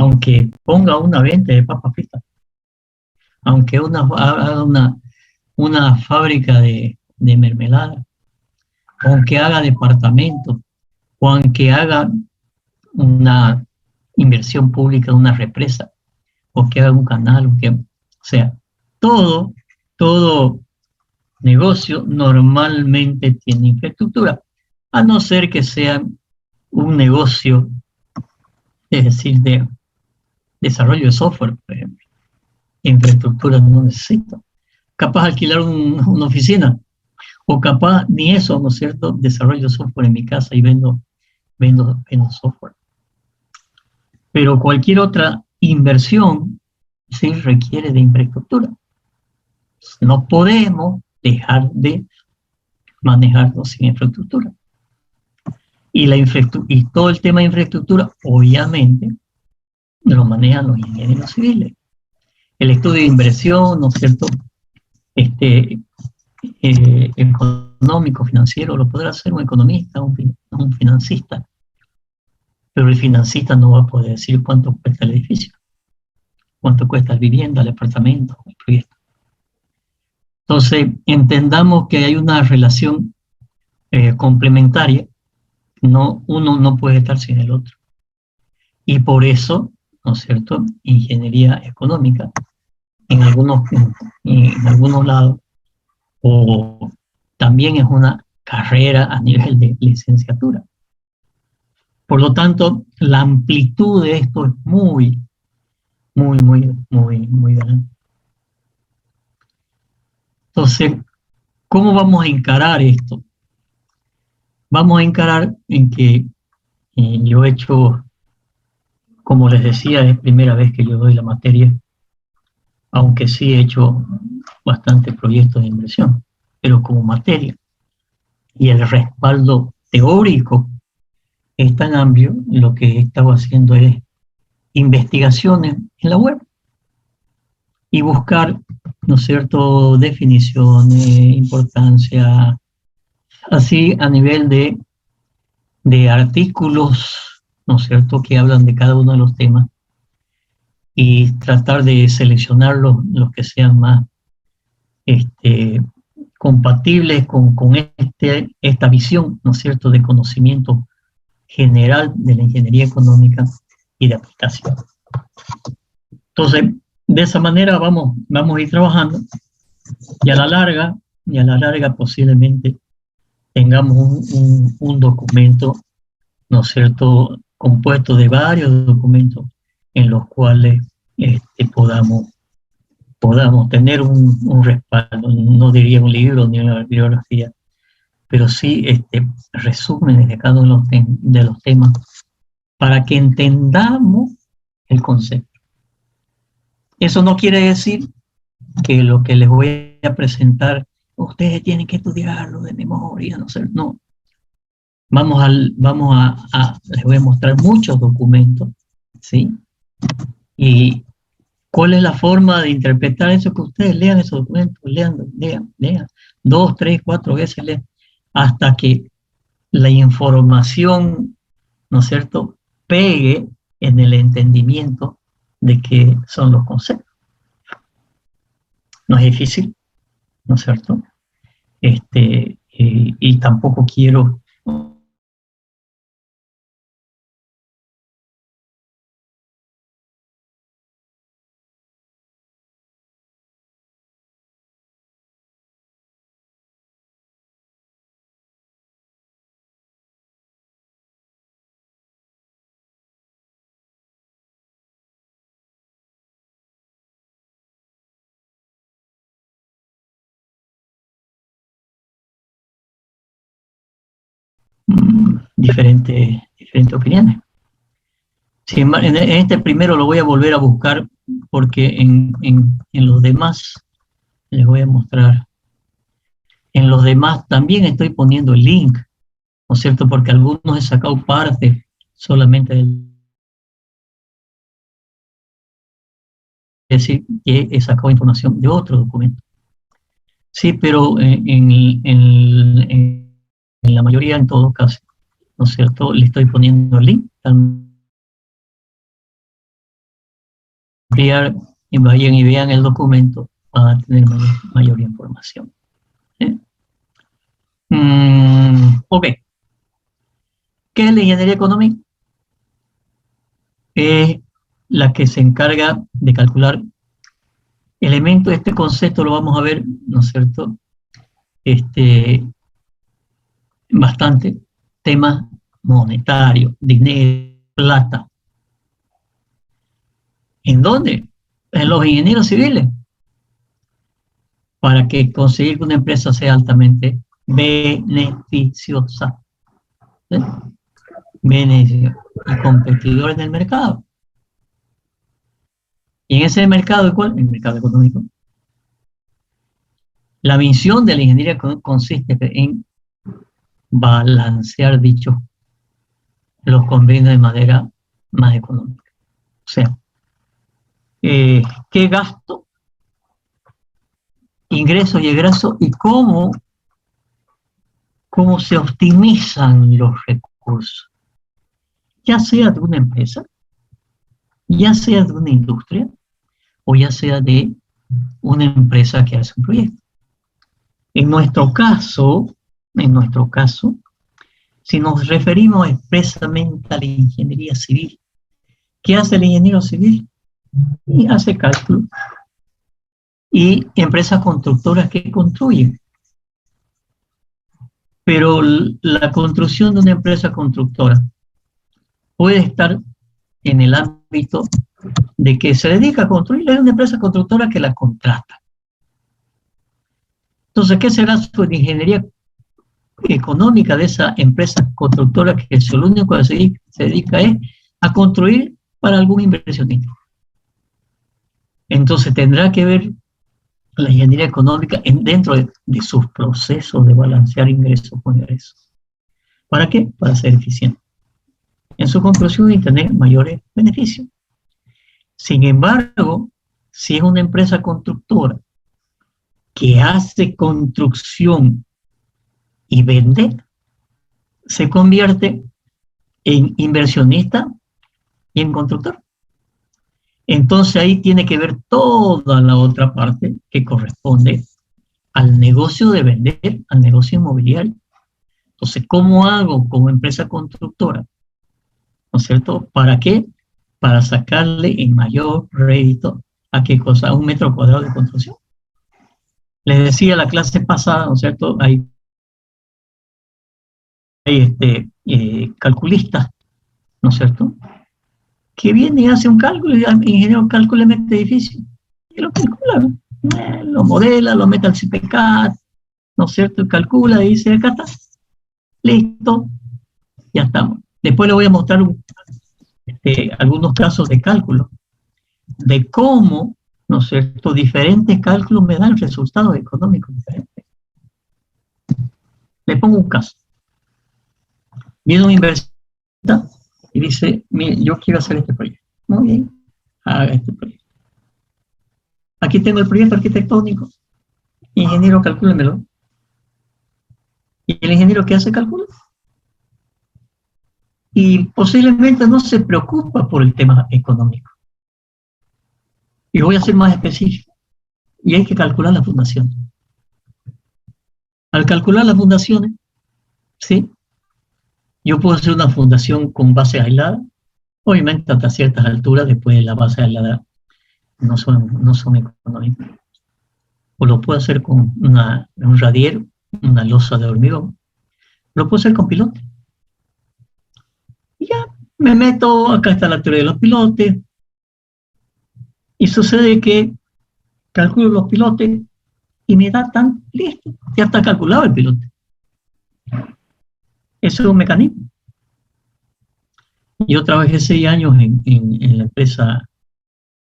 aunque ponga una venta de papas fritas, aunque haga una fábrica de mermelada, aunque haga departamentos, o aunque haga una inversión pública de una represa, o que haga un canal, o sea, todo negocio normalmente tiene infraestructura, a no ser que sea un negocio, es decir, de desarrollo de software, por ejemplo. Infraestructura no necesita. Capaz alquilar una oficina, o capaz ni eso, ¿no es cierto? Desarrollo software en mi casa y vendo software. Pero cualquier otra inversión sí requiere de infraestructura. No podemos dejar de manejarnos sin infraestructura. Y todo el tema de infraestructura, obviamente, lo manejan los ingenieros civiles. El estudio de inversión, ¿no es cierto? Económico, financiero, lo podrá hacer un economista, un financista, pero el financista no va a poder decir cuánto cuesta el edificio, cuánto cuesta la vivienda, el apartamento, el proyecto. Entonces, entendamos que hay una relación complementaria, uno no puede estar sin el otro. Y por eso, ¿no es cierto?, ingeniería económica, en algunos lados, o también es una carrera a nivel de licenciatura. Por lo tanto, la amplitud de esto es muy grande. Entonces, ¿cómo vamos a encarar esto? Vamos a encarar en que yo he hecho, como les decía, es primera vez que yo doy la materia, aunque sí he hecho bastantes proyectos de inversión, pero como materia. Y el respaldo teórico es tan amplio, lo que he estado haciendo es investigaciones en la web y buscar, ¿no es cierto?, definiciones, importancia, así a nivel de artículos, ¿no es cierto?, que hablan de cada uno de los temas y tratar de seleccionar los que sean más compatibles con esta visión, ¿no es cierto?, de conocimiento general de la ingeniería económica y de aplicación. Entonces, de esa manera vamos a ir trabajando y a la larga posiblemente tengamos un documento, ¿no es cierto?, compuesto de varios documentos en los cuales podamos tener un respaldo, no diría un libro ni una bibliografía, pero sí resúmenes de cada uno de los temas para que entendamos el concepto. Eso no quiere decir que lo que les voy a presentar, ustedes tienen que estudiarlo de memoria, no. Les voy a mostrar muchos documentos, ¿sí? Y ¿cuál es la forma de interpretar eso? Que ustedes lean esos documentos, lean, 2, 3, 4 veces lean, hasta que la información, ¿no es cierto?, pegue en el entendimiento de qué son los conceptos. No es difícil, ¿no es cierto? Y tampoco quiero diferentes opiniones. En este primero lo voy a volver a buscar porque en los demás les voy a mostrar. En los demás también estoy poniendo el link, ¿no es cierto? Porque algunos he sacado parte solamente del... Es decir, que he sacado información de otro documento. Sí, pero en la mayoría, en todo caso, ¿no es cierto?, le estoy poniendo el link ampliar y vayan y vean el documento, van a tener mayor información. ¿Sí? Ok. ¿Qué es la ingeniería económica? Es la que se encarga de calcular elementos. Este concepto lo vamos a ver, ¿no es cierto? Bastante temas monetarios, dinero, plata. ¿En dónde? En los ingenieros civiles. Para que conseguir que una empresa sea altamente beneficiosa. ¿Sí? Beneficiosa y competidor en el mercado. Y en ese mercado, ¿cuál? El mercado económico. La misión de la ingeniería consiste en balancear los convenios de manera más económica. O sea, qué gasto, ingresos y egresos y cómo se optimizan los recursos, ya sea de una empresa, ya sea de una industria o ya sea de una empresa que hace un proyecto. En nuestro caso, si nos referimos expresamente a la ingeniería civil, ¿qué hace el ingeniero civil? Y hace cálculo. Y empresas constructoras que construyen. Pero la construcción de una empresa constructora puede estar en el ámbito de que se dedica a construir, es una empresa constructora que la contrata. Entonces, ¿qué será su ingeniería económica de esa empresa constructora que lo único que se dedica es a construir para algún inversionista? Entonces tendrá que ver la ingeniería económica dentro de sus procesos de balancear ingresos con egresos. ¿Para qué? Para ser eficiente en su construcción y tener mayores beneficios. Sin embargo, si es una empresa constructora que hace construcción y vende, se convierte en inversionista y en constructor. Entonces ahí tiene que ver toda la otra parte que corresponde al negocio de vender, al negocio inmobiliario. Entonces, ¿cómo hago como empresa constructora? ¿No es cierto? ¿Para qué? Para sacarle el mayor rédito a qué cosa, a un metro cuadrado de construcción. Les decía la clase pasada, ¿no es cierto? Hay calculistas, ¿no es cierto? Que viene y hace un cálculo y el ingeniero cálculo le mete edificio y lo calcula, lo modela, lo mete al CPCAD, ¿no es cierto? Y calcula y dice, acá está, listo, ya estamos. Después le voy a mostrar algunos casos de cálculo, de cómo, ¿no es cierto?, diferentes cálculos me dan resultados económicos diferentes. Le pongo un caso. Viene un inversionista y dice, mire, yo quiero hacer este proyecto. Muy bien, haga este proyecto. Aquí tengo el proyecto arquitectónico. Ingeniero, calcúlemelo. ¿Y el ingeniero qué hace? Cálculo. Y posiblemente no se preocupa por el tema económico. Y voy a ser más específico. Y hay que calcular la fundación. Al calcular las fundaciones, ¿sí? Yo puedo hacer una fundación con base aislada. Obviamente hasta ciertas alturas, después de la base aislada, no son económicas. O lo puedo hacer con un radier, una losa de hormigón. Lo puedo hacer con pilotes. Y ya me meto, acá está la teoría de los pilotes. Y sucede que calculo los pilotes y me da tan listo. Ya está calculado el pilote. Eso es un mecanismo. Yo trabajé 6 años en la empresa,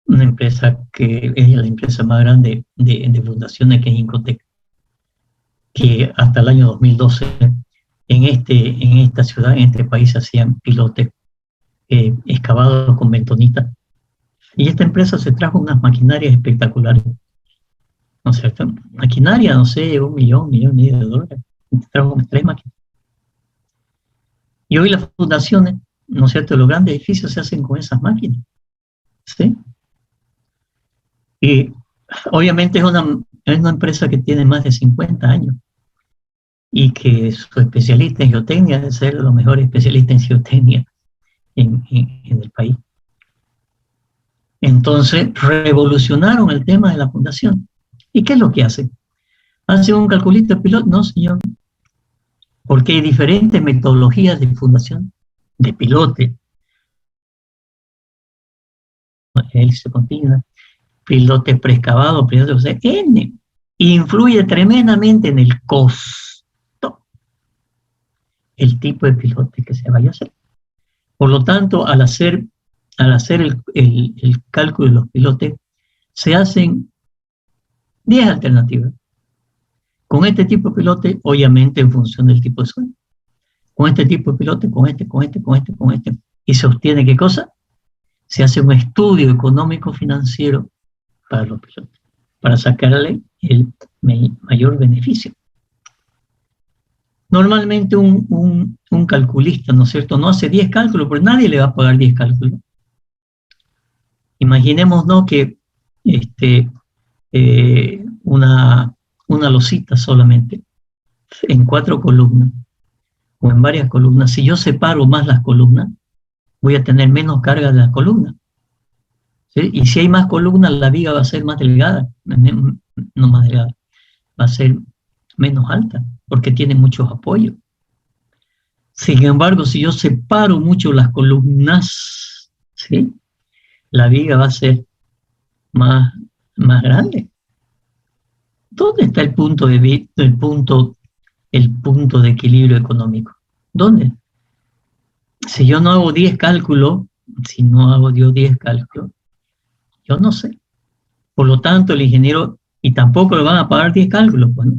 una empresa que es la empresa más grande de fundaciones, que es Incotec, que hasta el año 2012 en esta ciudad, en este país, hacían pilotes excavados con bentonita. Y esta empresa se trajo unas maquinarias espectaculares, ¿no es cierto? Maquinaria, no sé, $1 millón y medio de dólares. Trajo 3 máquinas. Y hoy las fundaciones, ¿no es cierto?, los grandes edificios se hacen con esas máquinas, ¿sí? Y obviamente es una empresa que tiene más de 50 años y que su especialista en geotecnia debe ser los mejores especialistas en geotecnia en el país. Entonces revolucionaron el tema de la fundación. ¿Y qué es lo que hace? ¿Hace un calculista piloto? No, señor. Porque hay diferentes metodologías de fundación de pilote. Hélice continua, pilote preexcavado, pilote, o sea, N. Influye tremendamente en el costo, el tipo de pilote que se vaya a hacer. Por lo tanto, al hacer el cálculo de los pilotes, se hacen 10 alternativas. Con este tipo de pilote, obviamente en función del tipo de suelo. Con este tipo de pilote, con este. Y se obtiene, ¿qué cosa? Se hace un estudio económico-financiero para los pilotos, para sacarle el mayor beneficio. Normalmente un calculista, ¿no es cierto?, no hace 10 cálculos, porque nadie le va a pagar 10 cálculos. Imaginémonos que una losita solamente, en 4 columnas, o en varias columnas, si yo separo más las columnas, voy a tener menos carga de las columnas. ¿Sí? Y si hay más columnas, la viga va a ser más delgada, no más delgada, va a ser menos alta, porque tiene muchos apoyos. Sin embargo, si yo separo mucho las columnas, ¿sí?, la viga va a ser más grande. ¿Dónde está el punto de equilibrio económico? ¿Dónde? Si yo no hago 10 cálculos, yo no sé. Por lo tanto, el ingeniero, y tampoco le van a pagar 10 cálculos, bueno.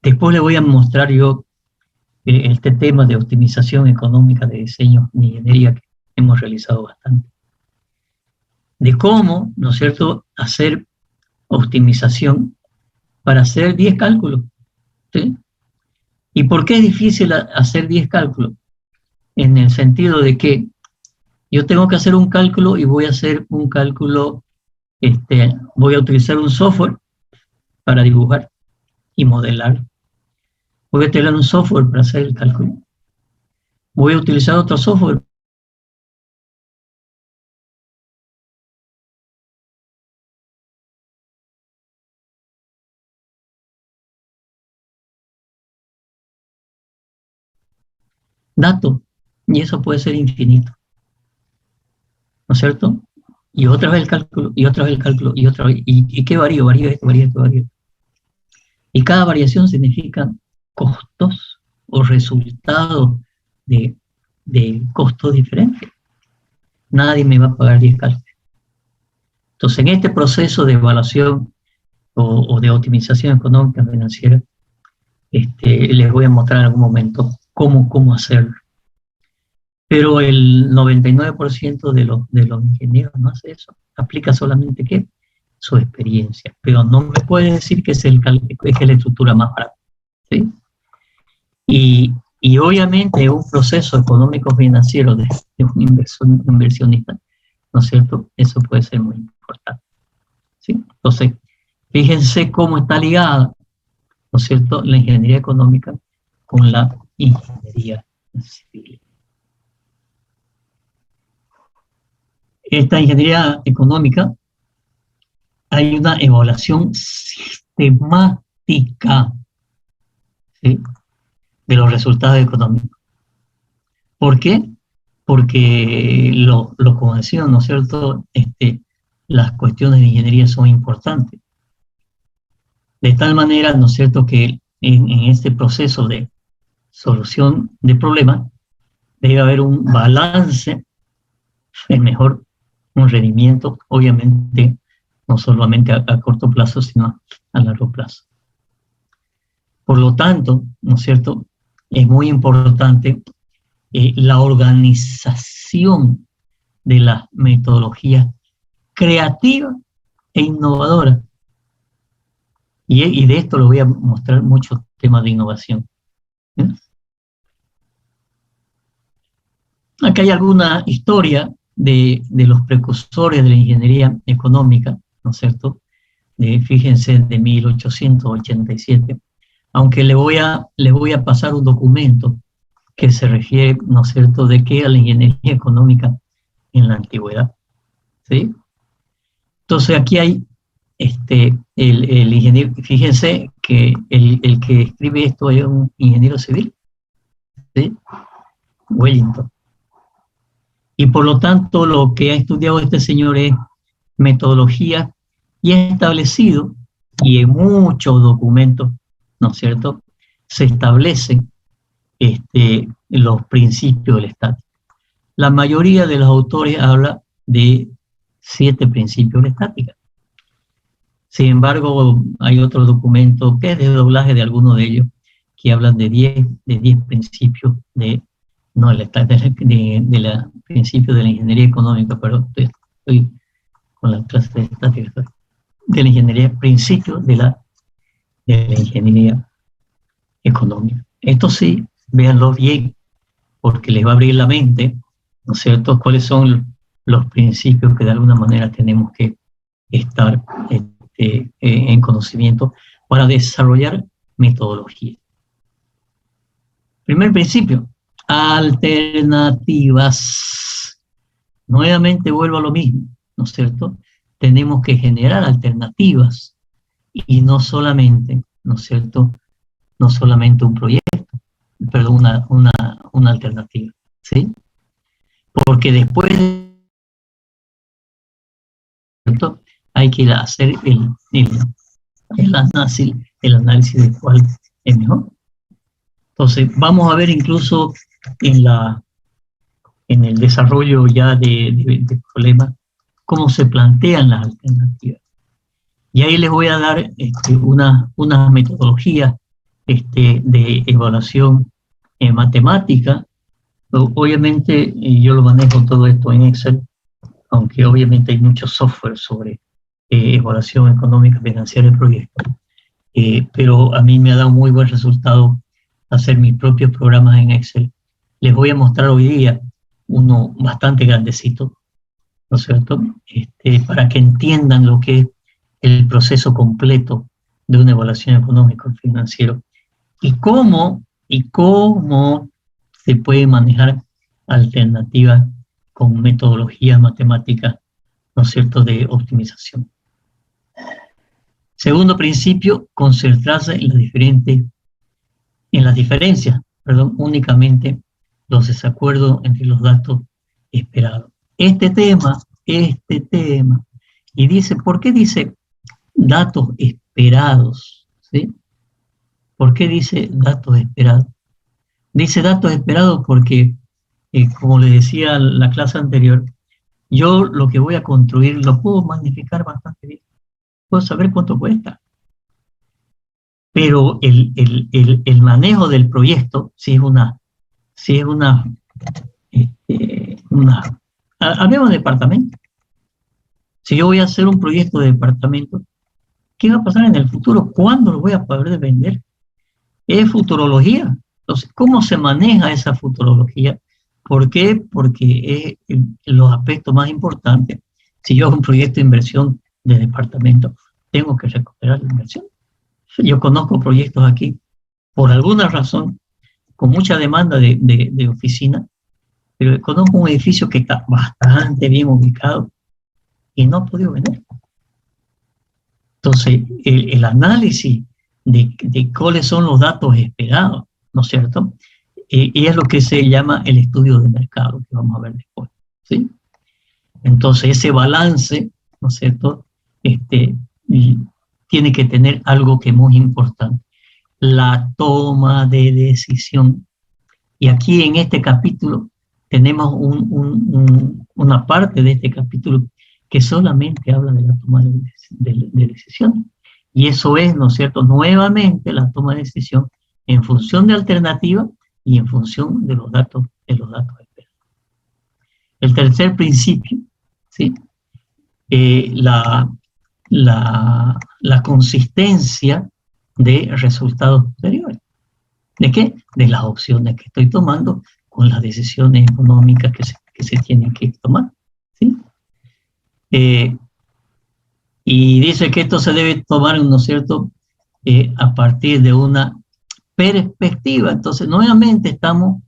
Después le voy a mostrar yo este tema de optimización económica de diseño de ingeniería que hemos realizado bastante. De cómo, ¿no es cierto?, hacer optimización para hacer 10 cálculos. ¿Sí? ¿Y por qué es difícil hacer 10 cálculos? En el sentido de que yo tengo que hacer un cálculo y voy a hacer un cálculo, voy a utilizar un software para dibujar y modelar. Voy a tener un software para hacer el cálculo. Voy a utilizar otro software. Datos. Y eso puede ser infinito. ¿No es cierto? Y otra vez el cálculo, y otra vez el cálculo, y otra vez. ¿Y qué varía? Varía esto, varía esto, varía esto. Y cada variación significa costos o resultados de costos diferentes. Nadie me va a pagar 10 cálculos. Entonces, en este proceso de evaluación o de optimización económica financiera, les voy a mostrar en algún momento cómo hacerlo. Pero el 99% de los ingenieros no hace eso. Aplica solamente, ¿qué? Su experiencia. Pero no me puede decir que es la estructura más barata. ¿Sí? Y obviamente un proceso económico-financiero de un inversionista, ¿no es cierto?, eso puede ser muy importante. ¿Sí? Entonces, fíjense cómo está ligada, ¿no es cierto?, la ingeniería económica con la ingeniería civil. Esta ingeniería económica, hay una evaluación sistemática, ¿sí?, de los resultados económicos. ¿Por qué? Porque como decía, ¿no es cierto?, las cuestiones de ingeniería son importantes. De tal manera, ¿no es cierto?, que en este proceso de solución de problemas debe haber un balance, es mejor un rendimiento, obviamente, no solamente a corto plazo, sino a largo plazo. Por lo tanto, ¿no es cierto?, es muy importante la organización de las metodologías creativas e innovadoras. Y de esto les voy a mostrar muchos temas de innovación. Acá hay alguna historia de los precursores de la ingeniería económica, ¿no es cierto? Fíjense, de 1887, aunque le voy a pasar un documento que se refiere, ¿no es cierto?, de qué era la ingeniería económica en la antigüedad, ¿sí? Entonces aquí hay el ingeniero, fíjense que el que escribe esto es un ingeniero civil, ¿sí? Wellington. Y por lo tanto lo que ha estudiado este señor es metodología y ha establecido, y en muchos documentos, ¿no es cierto?, se establecen los principios del estática. La mayoría de los autores habla de 7 principios de estática. Sin embargo, hay otro documento que es de doblaje de algunos de ellos, que hablan de 10 principios de principios de la ingeniería económica, pero estoy con la clase de estática, de la ingeniería, principios de la ingeniería económica. Esto sí, véanlo bien, porque les va a abrir la mente, ¿no es cierto?, cuáles son los principios que de alguna manera tenemos que estar en conocimiento para desarrollar metodología. Primer principio, alternativas. Nuevamente vuelvo a lo mismo, ¿no es cierto? Tenemos que generar alternativas y no solamente, ¿no es cierto?, no solamente un proyecto, perdón, una alternativa, ¿sí? Porque después hay que hacer el análisis de cuál es mejor. Entonces, vamos a ver incluso en el desarrollo ya de problemas cómo se plantean las alternativas. Y ahí les voy a dar una metodología de evaluación matemática. Obviamente yo lo manejo todo esto en Excel, aunque obviamente hay mucho software sobre evaluación económica financiera del proyecto. Pero a mí me ha dado muy buen resultado hacer mis propios programas en Excel. Les voy a mostrar hoy día uno bastante grandecito, ¿no es cierto?, para que entiendan lo que es el proceso completo de una evaluación económico-financiera y cómo se puede manejar alternativas con metodologías matemáticas, ¿no es cierto?, de optimización. Segundo principio, concentrarse en las diferencias, únicamente los desacuerdos entre los datos esperados. Este tema, y dice, ¿por qué dice datos esperados? ¿Sí? ¿Por qué dice datos esperados? Dice datos esperados porque, como les decía en la clase anterior, yo lo que voy a construir lo puedo magnificar bastante bien. Puedo saber cuánto cuesta. Pero el manejo del proyecto, hablemos de departamento. Si yo voy a hacer un proyecto de departamento, ¿qué va a pasar en el futuro? ¿Cuándo lo voy a poder vender? Es futurología. Entonces, ¿cómo se maneja esa futurología? ¿Por qué? Porque es los aspectos más importantes. Si yo hago un proyecto de inversión de departamento, tengo que recuperar la inversión. Yo conozco proyectos aquí, por alguna razón, con mucha demanda de oficina, pero conozco un edificio que está bastante bien ubicado y no ha podido vender. Entonces, el análisis de cuáles son los datos esperados, ¿no es cierto?, y es lo que se llama el estudio de mercado, que vamos a ver después, ¿sí? Entonces, ese balance, ¿no es cierto?, tiene que tener algo que es muy importante, la toma de decisión. Y aquí en este capítulo tenemos una parte de este capítulo que solamente habla de la toma de decisión. Y eso es, ¿no es cierto?, nuevamente la toma de decisión en función de alternativas y en función de los datos esperados. El tercer principio, ¿sí?, la consistencia de resultados posteriores. ¿De qué? De las opciones que estoy tomando con las decisiones económicas que se tienen que tomar. Y dice que esto se debe tomar, ¿no es cierto?, a partir de una perspectiva. Entonces, nuevamente estamos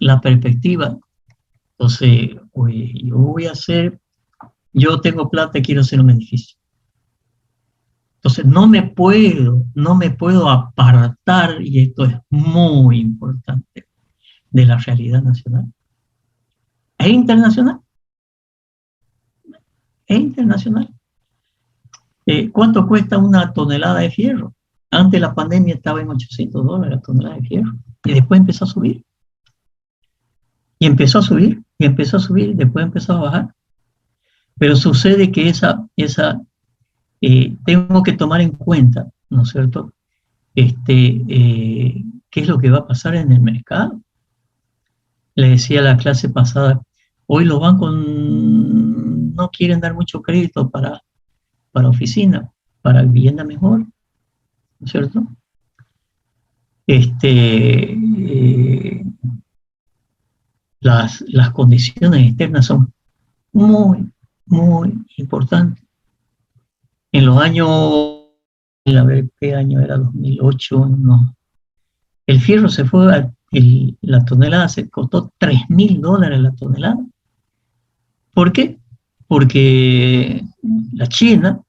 la perspectiva. Entonces, oye, yo tengo plata y quiero hacer un edificio. Entonces, no me puedo apartar, y esto es muy importante, de la realidad nacional. Es internacional. Es internacional. ¿Cuánto cuesta una tonelada de fierro? Antes de la pandemia estaba en $800 la tonelada de fierro. Y después empezó a subir. Y empezó a subir, y empezó a subir, y después empezó a bajar. Pero sucede que tengo que tomar en cuenta, ¿no es cierto?, qué es lo que va a pasar en el mercado. Le decía a la clase pasada, hoy los bancos no quieren dar mucho crédito para oficina, para vivienda mejor, ¿no es cierto? Las condiciones externas son muy, muy importantes. En los años, a ver qué año era, 2008, no. El fierro se fue, la tonelada se costó $3.000 la tonelada. ¿Por qué? Porque la China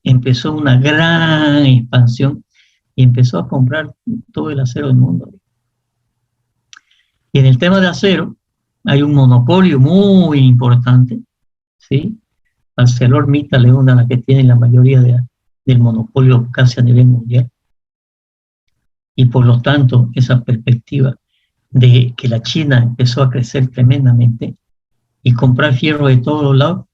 empezó una gran expansión y empezó a comprar todo el acero del mundo. Y en el tema de acero hay un monopolio muy importante, ¿sí? ArcelorMittal es una de las que tiene la mayoría del monopolio casi a nivel mundial. Y por lo tanto, esa perspectiva de que la China empezó a crecer tremendamente y comprar fierro de todos los lados,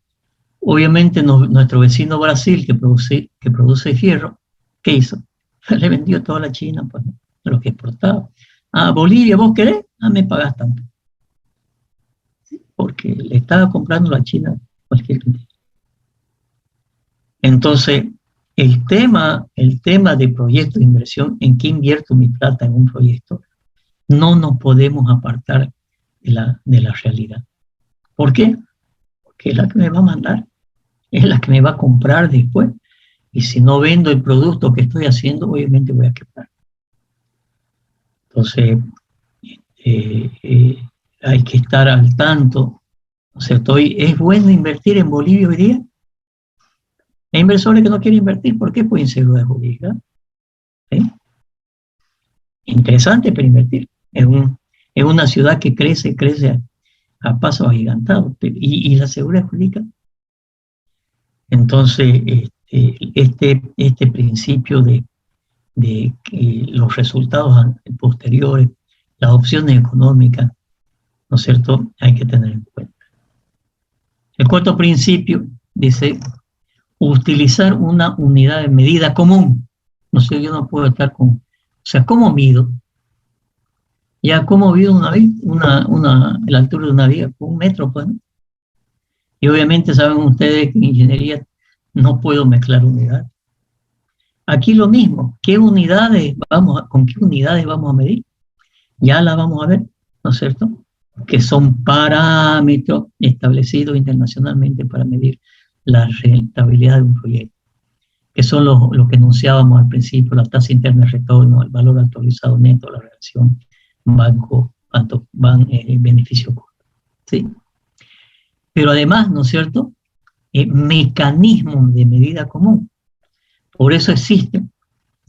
obviamente nuestro vecino Brasil, que produce fierro, ¿qué hizo? Le vendió toda la China, pues, ¿no?, lo que exportaba. Ah, Bolivia, ¿vos querés? Ah, me pagás tanto. Porque le estaba comprando la China cualquier cantidad. Entonces, el tema de proyecto de inversión, en qué invierto mi plata en un proyecto, no nos podemos apartar de la realidad. ¿Por qué? Porque es la que me va a mandar, es la que me va a comprar después. Y si no vendo el producto que estoy haciendo, obviamente voy a quebrar. Entonces, hay que estar al tanto. O sea, ¿es bueno invertir en Bolivia hoy día? Hay inversores que no quieren invertir. ¿Por qué? Por inseguridad jurídica. ¿Sí? Interesante para invertir. Es una ciudad que crece a pasos agigantados. ¿Y la seguridad jurídica? Entonces, este principio de que los resultados posteriores, las opciones económicas, ¿no es cierto?, hay que tener en cuenta. El cuarto principio dice utilizar una unidad de medida común. No sé, yo no puedo estar o sea, ¿cómo mido? Ya, ¿cómo mido la altura de una viga? Con 1 metro, pues, ¿no? Y obviamente saben ustedes que en ingeniería no puedo mezclar unidades. Aquí lo mismo, ¿con qué unidades vamos a medir? Ya la vamos a ver, ¿no es cierto?, que son parámetros establecidos internacionalmente para medir la rentabilidad de un proyecto, que son los que enunciábamos al principio: la tasa interna de retorno, el valor actualizado neto, la relación beneficio-costo, ¿sí? Pero además, ¿no es cierto?, mecanismos de medida común. Por eso existe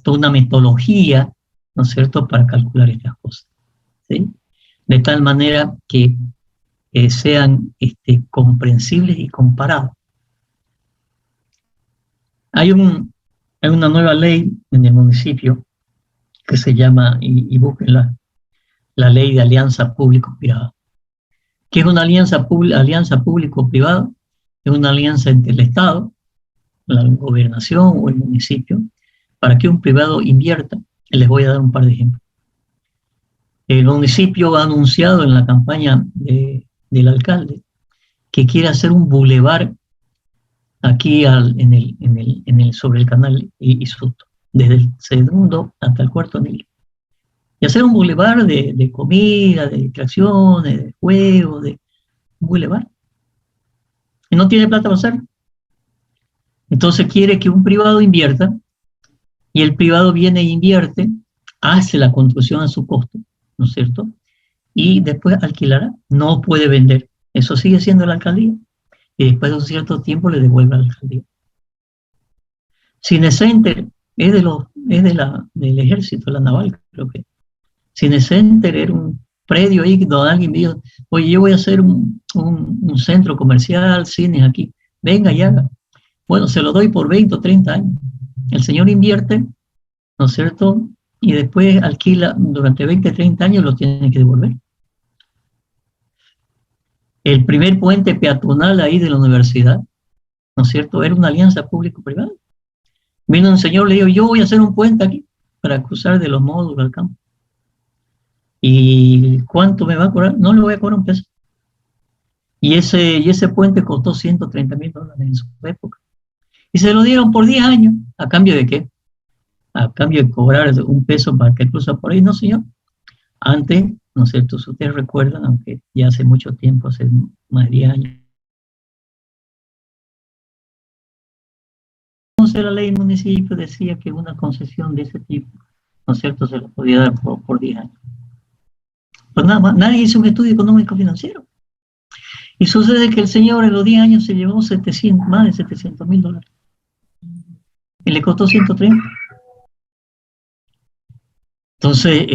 toda una metodología, ¿no es cierto?, para calcular estas cosas, ¿sí? De tal manera que sean comprensibles y comparables. Hay una nueva ley en el municipio que se llama, y búsquenla, la ley de alianza público-privada. ¿Qué es una alianza público-privada? Es una alianza entre el Estado, la gobernación o el municipio, para que un privado invierta. Les voy a dar un par de ejemplos. El municipio ha anunciado en la campaña del alcalde que quiere hacer un bulevar aquí sobre el canal Isuto, desde el segundo hasta el cuarto anillo. Y hacer un bulevar de comida, de distracciones, de juegos, un bulevar. Y no tiene plata para hacerlo. Entonces quiere que un privado invierta, y el privado viene e invierte, hace la construcción a su costo, ¿no es cierto? Y después alquilará, no puede vender. Eso sigue siendo la alcaldía, y después de un cierto tiempo le devuelve a la alcaldía. Cinecenter es del ejército, la naval, creo que. Cinecenter era un predio ahí donde alguien dijo, oye, yo voy a hacer un centro comercial, cines aquí, venga y haga. Bueno, se lo doy por 20 o 30 años. El señor invierte, ¿no es cierto? Y después alquila durante 20, 30 años, lo tiene que devolver. El primer puente peatonal ahí de la universidad, ¿no es cierto? Era una alianza público-privada. Vino un señor, le dijo, yo voy a hacer un puente aquí para cruzar de los módulos al campo. ¿Y cuánto me va a cobrar? No le voy a cobrar un peso. Y ese puente costó $130,000 en su época. Y se lo dieron por 10 años. ¿A cambio de qué? A cambio de cobrar un peso para que cruza por ahí. No, señor. Antes, ¿no es cierto? Si ustedes recuerdan, aunque ya hace mucho tiempo, hace más de 10 años, entonces la ley del municipio decía que una concesión de ese tipo, ¿no es cierto?, se lo podía dar por 10 años. Pues nada más, nadie hizo un estudio económico financiero. Y sucede que el señor en los 10 años se llevó más de $700,000. Y le costó 130. Entonces,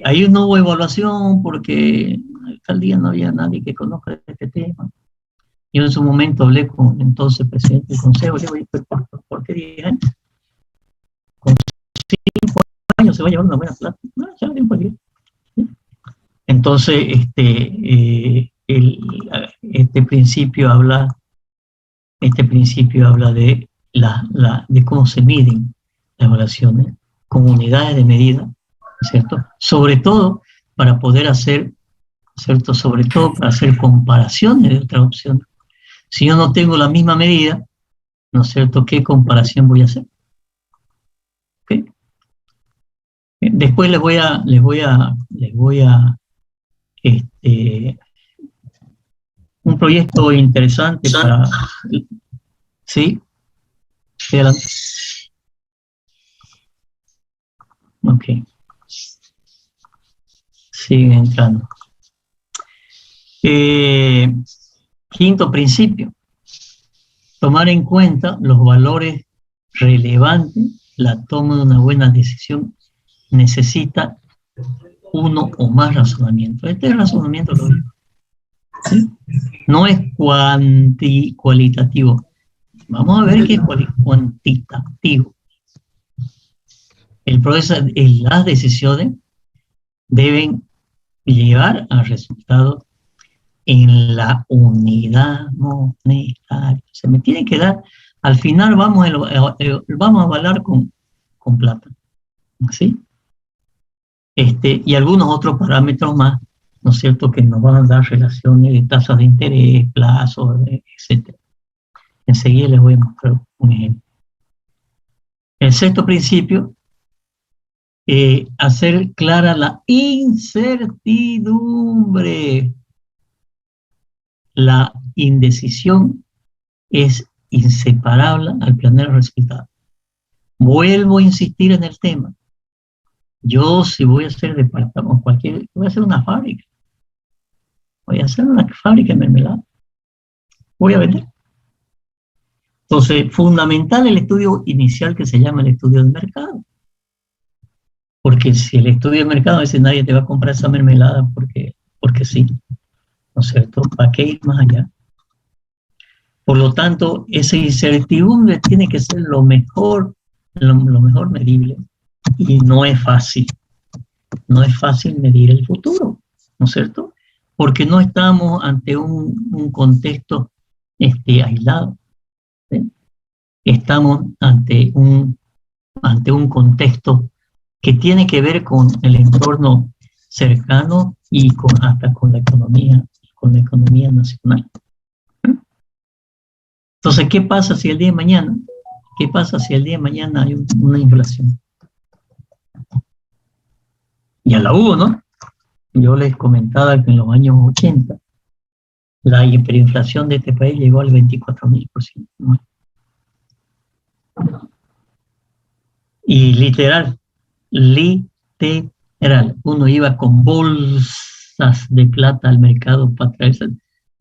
ahí no hubo evaluación porque en la alcaldía no había nadie que conozca este tema. Yo en su momento hablé con el entonces presidente del consejo, le digo, ¿por qué 10 años? Con 5 años se va a llevar una buena plata. No, ya lo por 10. Entonces, este principio habla de de cómo se miden las evaluaciones con unidades de medida, ¿cierto? Sobre todo para poder hacer, ¿cierto? Sobre todo para hacer comparaciones de otras opciones. Si yo no tengo la misma medida, ¿no es cierto?, ¿qué comparación voy a hacer? ¿Okay? Después les voy a un proyecto interesante para, ¿sí? Adelante. Ok. Siguen entrando. Quinto principio. Tomar en cuenta los valores relevantes. La toma de una buena decisión necesita uno o más razonamientos. Este razonamiento lo digo. ¿Sí? No es cualitativo. Vamos a ver qué es cuantitativo. El proceso, las decisiones deben llevar a resultados en la unidad monetaria. Se me tiene que dar, al final vamos a avalar con plata. ¿Sí? Y algunos otros parámetros más, ¿no es cierto?, que nos van a dar relaciones de tasas de interés, plazos, etc. Enseguida les voy a mostrar un ejemplo. El sexto principio, hacer clara la incertidumbre. La indecisión es inseparable al planear resultados. Vuelvo a insistir en el tema. Yo, si voy a hacer departamento, voy a hacer una fábrica. Voy a hacer una fábrica de mermelada. Voy a vender. Entonces, fundamental el estudio inicial que se llama el estudio del mercado. Porque si el estudio del mercado dice nadie te va a comprar esa mermelada porque sí, ¿no es cierto? ¿Para qué ir más allá? Por lo tanto, esa incertidumbre tiene que ser lo mejor medible. Y no es fácil. No es fácil medir el futuro, ¿no es cierto? Porque no estamos ante un contexto aislado. ¿Sí? Estamos ante un contexto que tiene que ver con el entorno cercano y hasta con la economía nacional. Entonces, ¿qué pasa si el día de mañana hay una inflación? Ya la hubo, ¿no? Yo les comentaba que en los años 80 la hiperinflación de este país llegó al 24,000%, ¿no? Y literal, uno iba con bolsas de plata al mercado para traerse,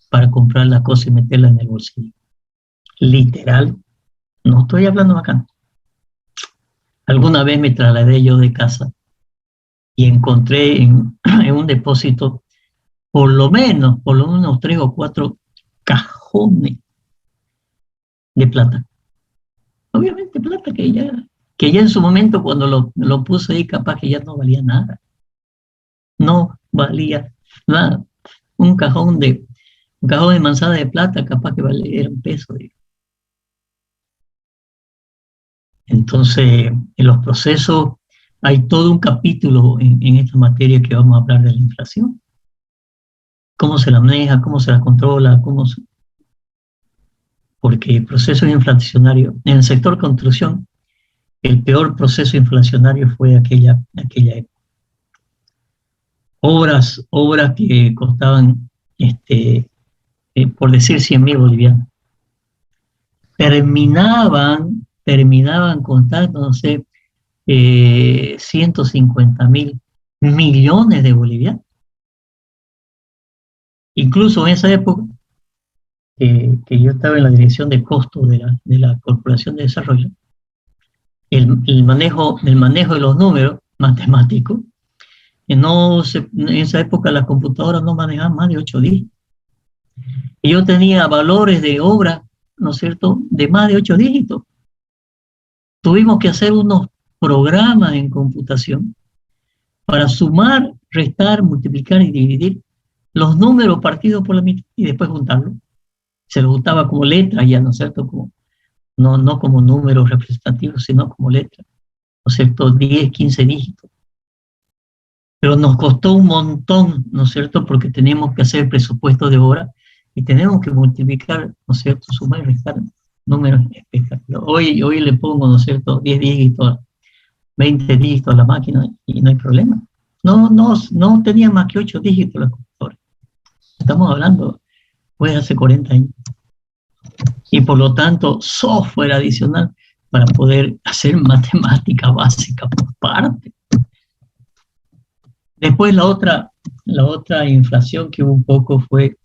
para comprar la cosa y meterla en el bolsillo. Literal, no estoy hablando acá. Alguna vez me trasladé yo de casa y encontré en un depósito por lo menos 3 o 4 cajones de plata. Obviamente plata que ya en su momento cuando lo puse ahí capaz que ya no valía nada. No valía nada. Un cajón de manzana de plata capaz que valía $1. Entonces, en los procesos hay todo un capítulo en esta materia que vamos a hablar de la inflación. Cómo se la maneja, cómo se la controla, porque el proceso inflacionario, en el sector construcción, el peor proceso inflacionario fue aquella época. Obras que costaban, por decir 100.000 bolivianos, terminaban costando, no sé, 150.000 millones de bolivianos. Incluso en esa época, que yo estaba en la dirección de costos de la Corporación de Desarrollo, el manejo de los números matemáticos, en esa época las computadoras no manejaban más de 8 dígitos. Y yo tenía valores de obra, ¿no es cierto?, de más de 8 dígitos. Tuvimos que hacer unos programas en computación para sumar, restar, multiplicar y dividir los números partidos por la mitad y después juntarlos. Se los juntaba como letras ya, ¿no es cierto?, no como números representativos, sino como letras, ¿no es cierto?, 10, 15 dígitos. Pero nos costó un montón, ¿no es cierto?, porque teníamos que hacer presupuesto de obra y tenemos que multiplicar, ¿no es cierto?, sumar y restar números espectaculares. Hoy le pongo, ¿no es cierto?, 10 dígitos, 20 dígitos a la máquina y no hay problema. No tenía más que 8 dígitos la computadora. Estamos hablando, pues, hace 40 años. Y por lo tanto, software adicional para poder hacer matemática básica por parte. Después la otra inflación que hubo un poco fue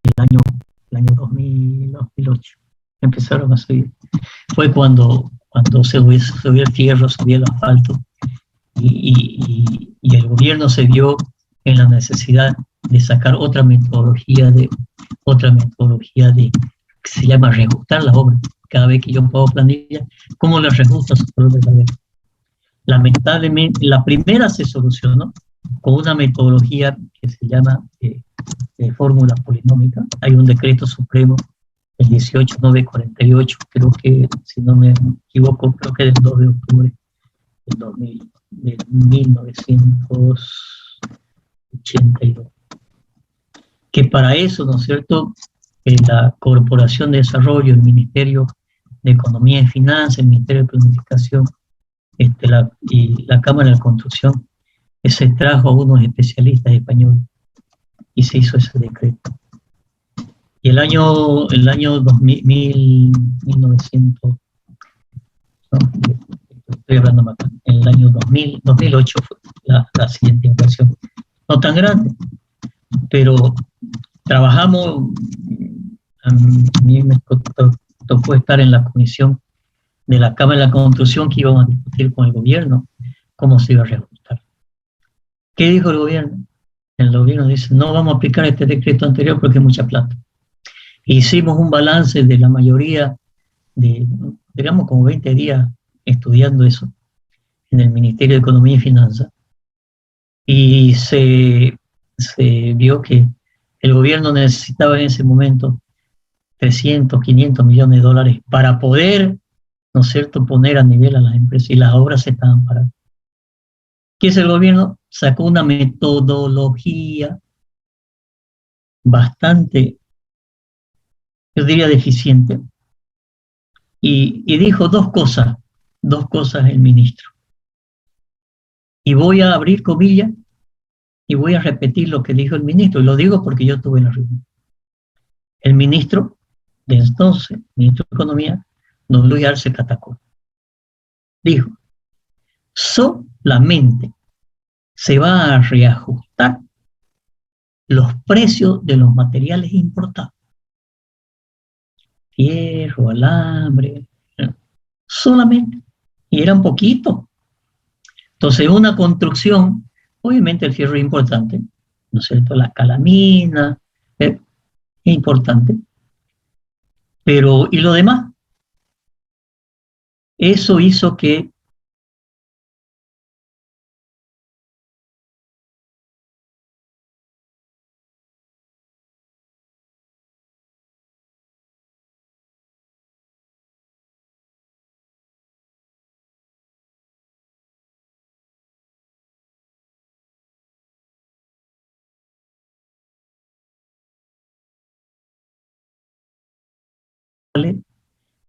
el año 2008. Empezaron a subir. Fue cuando subió el fierro, subió el asfalto y el gobierno se vio en la necesidad de sacar otra metodología que se llama reajustar la obra. Cada vez que yo pago planilla, ¿cómo la reajusta su valor de la venta? Lamentablemente, la primera se solucionó con una metodología que se llama fórmula polinómica. Hay un decreto supremo, el 18948, creo que, si no me equivoco, creo que del 2 de octubre de 1982, que para eso, ¿no es cierto?, la Corporación de Desarrollo, el Ministerio de Economía y Finanzas, el Ministerio de Planificación, y la Cámara de la Construcción, se trajo a unos especialistas españoles y se hizo ese decreto. Y el año 1900, no, estoy hablando más, en el año 2008 fue la siguiente inflación. No tan grande, pero trabajamos, a mí me tocó estar en la comisión de la Cámara de la Construcción que íbamos a discutir con el gobierno cómo se iba a reajustar. ¿Qué dijo el gobierno? El gobierno dice, no vamos a aplicar este decreto anterior porque es mucha plata. Hicimos un balance de la mayoría, digamos como 20 días estudiando eso en el Ministerio de Economía y Finanzas, y se vio que el gobierno necesitaba en ese momento 300, 500 millones de dólares para poder, ¿no es cierto?, poner a nivel a las empresas, y las obras se estaban parando. ¿Qué es el gobierno? Sacó una metodología bastante, yo diría, deficiente, y dijo dos cosas el ministro. Y voy a abrir comillas y voy a repetir lo que dijo el ministro, y lo digo porque yo estuve en la reunión. El ministro de entonces, ministro de Economía, don Luis Arce Catacol. Dijo, solamente se va a reajustar los precios de los materiales importados. Fierro, alambre, solamente. Y eran poquitos. Entonces, una construcción, obviamente el fierro es importante, ¿no es cierto? La calamina es importante. Pero, ¿y lo demás? Eso hizo que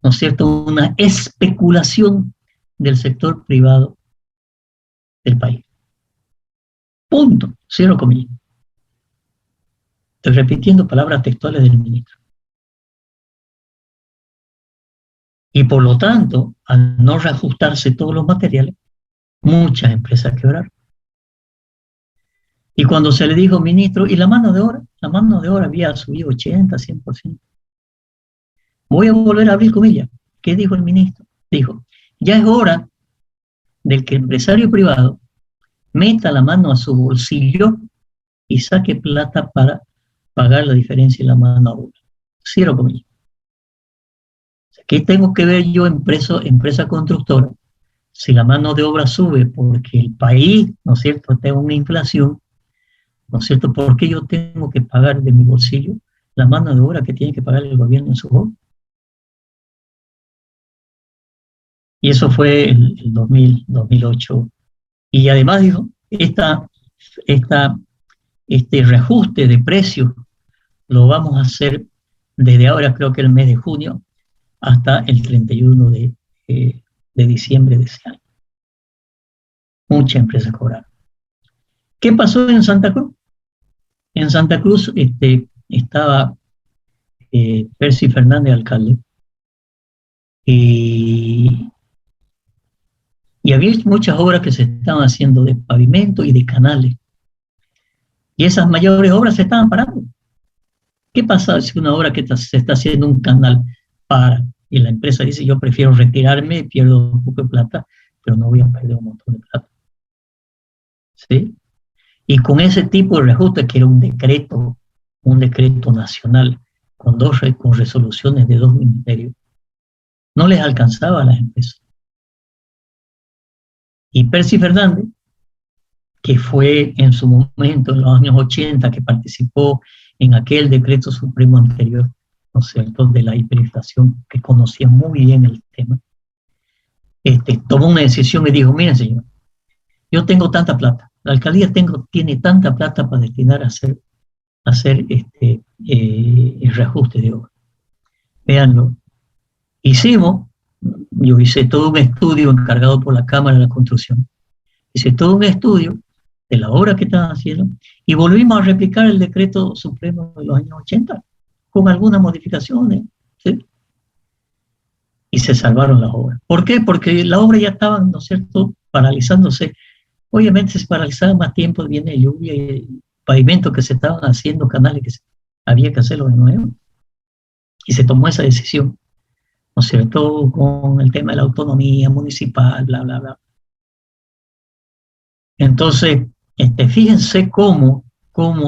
¿no es cierto?, una especulación del sector privado del país. Punto. Cierro comillas. Estoy repitiendo palabras textuales del ministro. Y por lo tanto, al no reajustarse todos los materiales, muchas empresas quebraron. Y cuando se le dijo, ministro, ¿y la mano de obra? La mano de obra había subido 80, 100%. Voy a volver a abrir comillas. ¿Qué dijo el ministro? Dijo, ya es hora del que el empresario privado meta la mano a su bolsillo y saque plata para pagar la diferencia en la mano de obra. Cierro comillas. ¿Qué tengo que ver yo, empresa constructora, si la mano de obra sube porque el país, ¿no es cierto?, tiene una inflación, ¿no es cierto?, ¿por qué yo tengo que pagar de mi bolsillo la mano de obra que tiene que pagar el gobierno en su obra? Y eso fue el 2008. Y además dijo, este reajuste de precios lo vamos a hacer desde ahora, creo que el mes de junio, hasta el 31 de diciembre de ese año. Muchas empresas cobraron. ¿Qué pasó en Santa Cruz? En Santa Cruz estaba Percy Fernández, alcalde, y había muchas obras que se estaban haciendo de pavimento y de canales. Y esas mayores obras se estaban parando. ¿Qué pasa si una obra que se está haciendo un canal para? Y la empresa dice, yo prefiero retirarme, pierdo un poco de plata, pero no voy a perder un montón de plata. ¿Sí? Y con ese tipo de reajuste, que era un decreto nacional, con resoluciones de 2 ministerios, no les alcanzaba a las empresas. Y Percy Fernández, que fue en su momento, en los años 80, que participó en aquel decreto supremo anterior, ¿no es cierto?, de la hiperinflación, que conocía muy bien el tema, tomó una decisión y dijo, miren señor, yo tengo tanta plata, la alcaldía tiene tanta plata para destinar a hacer el reajuste de obra. Véanlo, yo hice todo un estudio encargado por la Cámara de la Construcción, hice todo un estudio de la obra que estaban haciendo y volvimos a replicar el decreto supremo de los años 80 con algunas modificaciones, ¿sí? Y se salvaron las obras. ¿Por qué? Porque las obras ya estaban, ¿no es cierto?, paralizándose. Obviamente se paralizaban más tiempo, viene lluvia y pavimentos que se estaban haciendo, canales que había que hacerlo de nuevo. Y se tomó esa decisión, ¿no es cierto?, con el tema de la autonomía municipal, bla, bla, bla. Entonces, fíjense cómo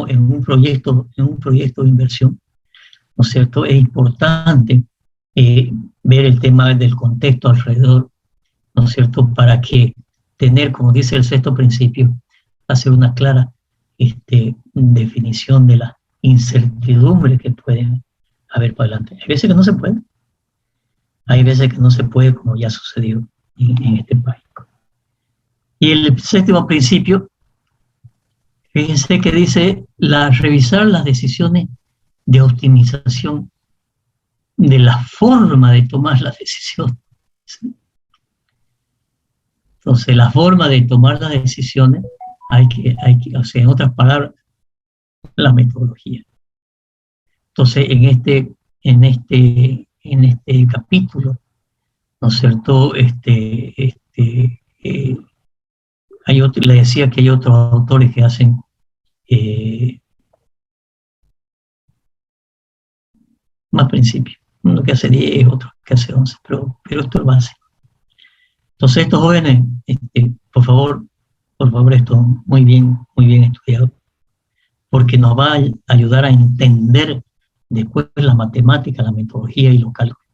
en un proyecto de inversión, ¿no es cierto?, es importante ver el tema del contexto alrededor, ¿no es cierto?, para que tener, como dice el sexto principio, hacer una clara definición de la incertidumbre que pueden haber para adelante. Hay veces que no se puede. Hay veces que no se puede, como ya sucedió en este país. Y el séptimo principio, fíjense que dice revisar las decisiones de optimización de la forma de tomar las decisiones. ¿Sí? Entonces, la forma de tomar las decisiones hay que, o sea, en otras palabras, la metodología. Entonces, en este capítulo ¿no es cierto? Le decía que hay otros autores que hacen más principios. Uno que hace 10, otro que hace 11, pero esto es base. Entonces, estos jóvenes, por favor, esto muy bien estudiado, porque nos va a ayudar a entender después la matemática, la metodología y los cálculos,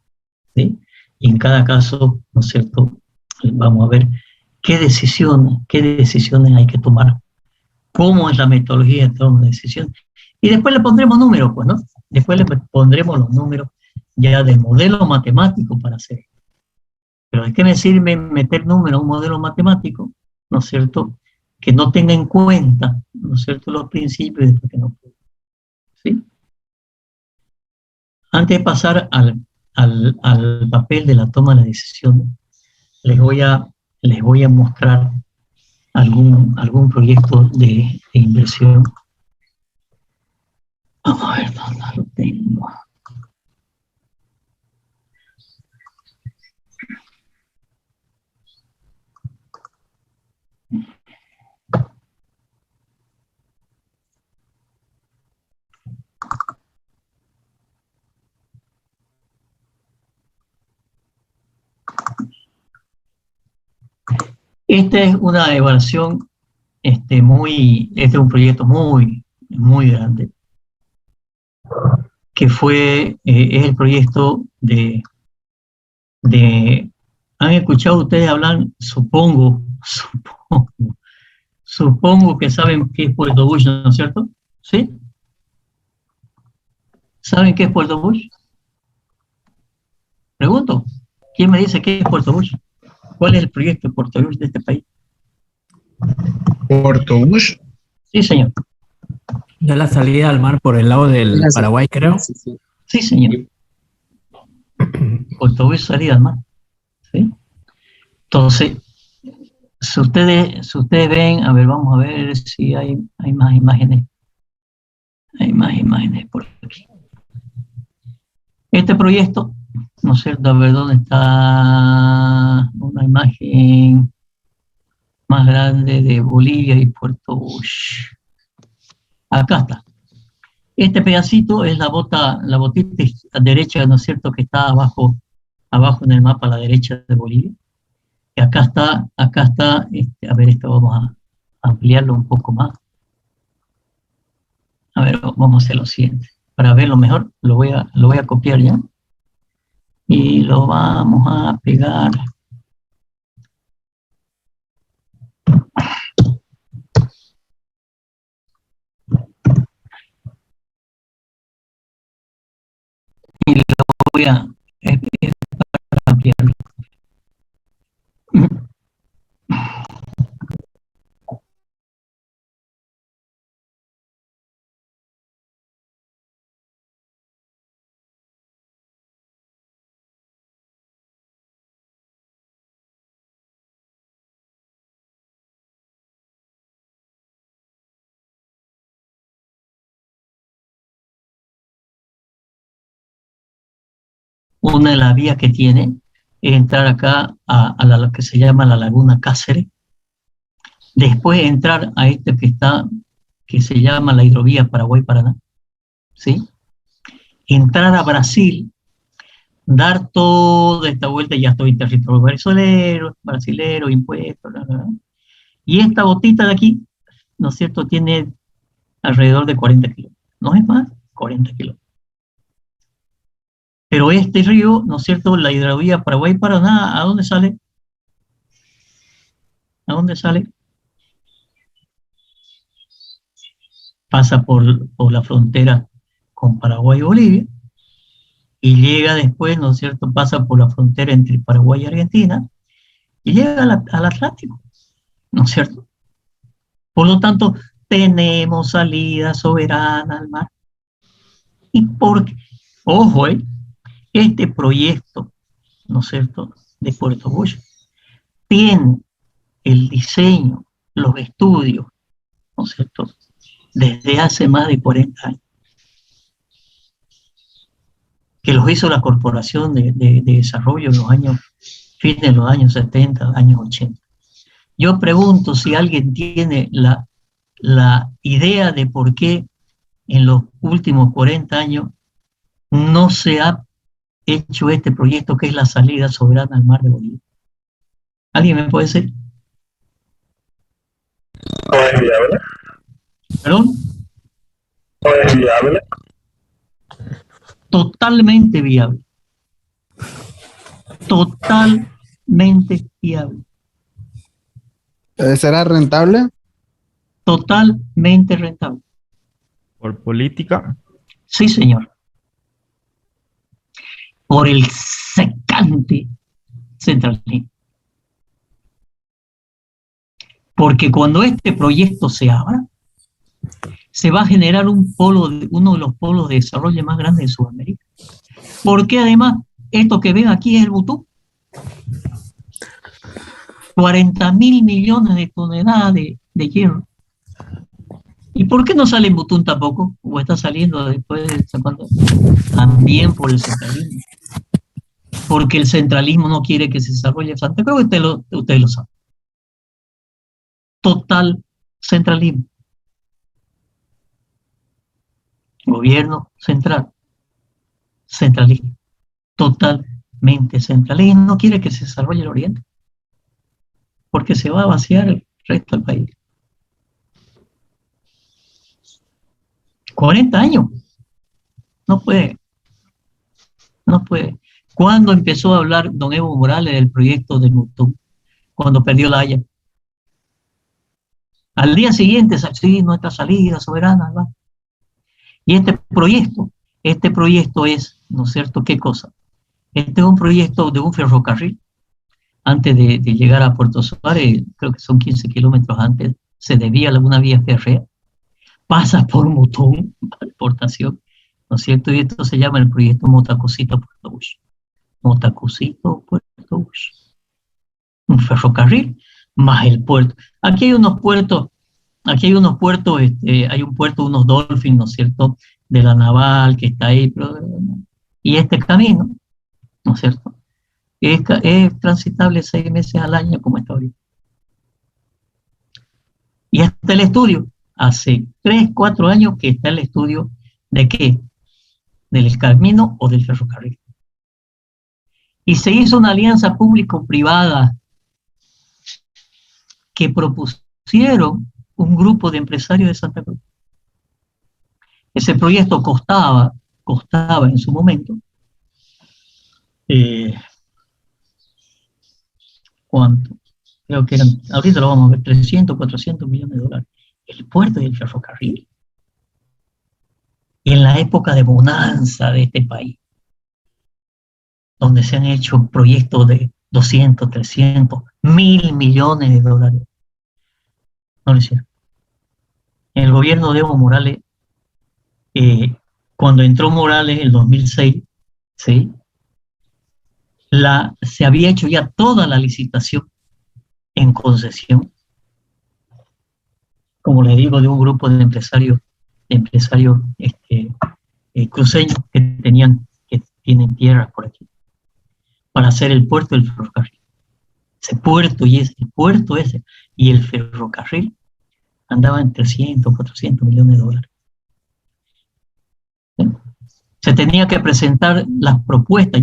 ¿sí? Y en cada caso, ¿no es cierto?, vamos a ver qué decisiones hay que tomar, cómo es la metodología de toma de decisiones, y después le pondremos números, pues, ¿no? Después le pondremos los números ya del modelo matemático para hacer. Pero ¿de qué me sirve meter números a un modelo matemático, ¿no es cierto?, que no tenga en cuenta, ¿no es cierto?, los principios y después que no pueda, ¿sí? Antes de pasar al papel de la toma de decisiones, les voy a mostrar algún proyecto de inversión. Vamos a ver dónde lo tengo. Esta es una evaluación, este es un proyecto muy grande, que es el proyecto ¿han escuchado ustedes hablar? Supongo que saben qué es Puerto Bush, ¿no es cierto? ¿Sí? ¿Saben qué es Puerto Bush? Pregunto, ¿quién me dice qué es Puerto Bush? ¿Cuál es el proyecto de Puerto Bush de este país? ¿Puerto Bush? Sí, señor. De la salida al mar por el lado del Paraguay, creo. Sí, señor. Puerto Bush, salida al mar. ¿Sí? Entonces, si ustedes ven, a ver, vamos a ver si hay más imágenes. Hay más imágenes por aquí. Este proyecto, ¿no es cierto? A ver dónde está una imagen más grande de Bolivia y Puerto Bush. Acá está. Este pedacito es la botita derecha, ¿no es cierto?, que está abajo en el mapa a la derecha de Bolivia. Y acá está, a ver, esto vamos a ampliarlo un poco más. A ver, vamos a hacer lo siguiente. Para verlo mejor, lo voy a copiar ya. Y lo vamos a pegar. Y lo voy a ampliarlo. Una de las vías que tiene es entrar acá a lo que se llama la Laguna Cáceres, después entrar a este que se llama la hidrovía Paraguay-Paraná, ¿sí? Entrar a Brasil, dar toda esta vuelta, ya estoy en territorio brasilero, impuestos, bla, bla, bla. Y esta botita de aquí, ¿no es cierto?, tiene alrededor de 40 kilómetros, no es más, 40 kilómetros. Pero este río, ¿no es cierto?, la hidrovía Paraguay-Paraná, ¿a dónde sale? ¿A dónde sale? Pasa por la frontera con Paraguay y Bolivia, y llega después, ¿no es cierto?, pasa por la frontera entre Paraguay y Argentina, y llega al Atlántico, ¿no es cierto? Por lo tanto, tenemos salida soberana al mar. Y porque, ojo, este proyecto, ¿no es cierto?, de Puerto Bush, tiene el diseño, los estudios, ¿no es cierto?, desde hace más de 40 años, que los hizo la Corporación de Desarrollo en los años fines de los años 70, años 80. Yo pregunto si alguien tiene la idea de por qué en los últimos 40 años no se ha hecho este proyecto que es la salida soberana al mar de Bolivia. ¿Alguien me puede decir? ¿No es viable? ¿Perdón? ¿No es viable? Totalmente viable. Totalmente viable. ¿Será rentable? Totalmente rentable. ¿Por política? Sí, señor. Por el secante centralismo. Porque cuando este proyecto se abra, se va a generar uno de los polos de desarrollo más grandes de Sudamérica. Porque además, esto que ven aquí es el Butú. 40.000 millones de toneladas de hierro. ¿Y por qué no sale en Butún tampoco? ¿O está saliendo después de cuando? También por el centralismo. Porque el centralismo no quiere que se desarrolle Santa Cruz, ustedes lo saben. Total centralismo. Gobierno central. Centralismo. Totalmente centralismo. No quiere que se desarrolle el Oriente. Porque se va a vaciar el resto del país. 40 años. No puede. No puede. ¿Cuándo empezó a hablar don Evo Morales del proyecto del Butú? Cuando perdió la Haya. Al día siguiente, sí, nuestra salida soberana, ¿verdad? Y este proyecto es, ¿no es cierto?, ¿qué cosa? Este es un proyecto de un ferrocarril. Antes de llegar a Puerto Suárez, creo que son 15 kilómetros antes, se desvía una vía férrea, pasa por Mutún, para exportación, ¿no es cierto? Y esto se llama el proyecto Motacosito-Puerto Bush. Motacosito-Puerto Bush. Un ferrocarril más el puerto. Aquí hay unos puertos, hay un puerto, unos Dolphins, ¿no es cierto?, de la naval que está ahí, y este camino, ¿no es cierto?, es transitable 6 meses al año como está ahorita. Y hasta el estudio, hace 3, 4 años que está el estudio de qué, del camino o del ferrocarril. Y se hizo una alianza público-privada que propusieron un grupo de empresarios de Santa Cruz. Ese proyecto costaba en su momento, ¿cuánto? Creo que eran, ahorita lo vamos a ver, 300, 400 millones de dólares. El puerto y el ferrocarril. Y en la época de bonanza de este país, donde se han hecho proyectos de 200, 300, 1.000 millones de dólares. No lo hicieron. En el gobierno de Evo Morales, cuando entró Morales en el 2006, ¿sí?, se había hecho ya toda la licitación en concesión, como les digo, de un grupo de empresarios cruceños que tienen tierras por aquí, para hacer el puerto del ferrocarril. Ese puerto y el ferrocarril andaban 300, 400 millones de dólares. ¿Sí? Se tenía que presentar las propuestas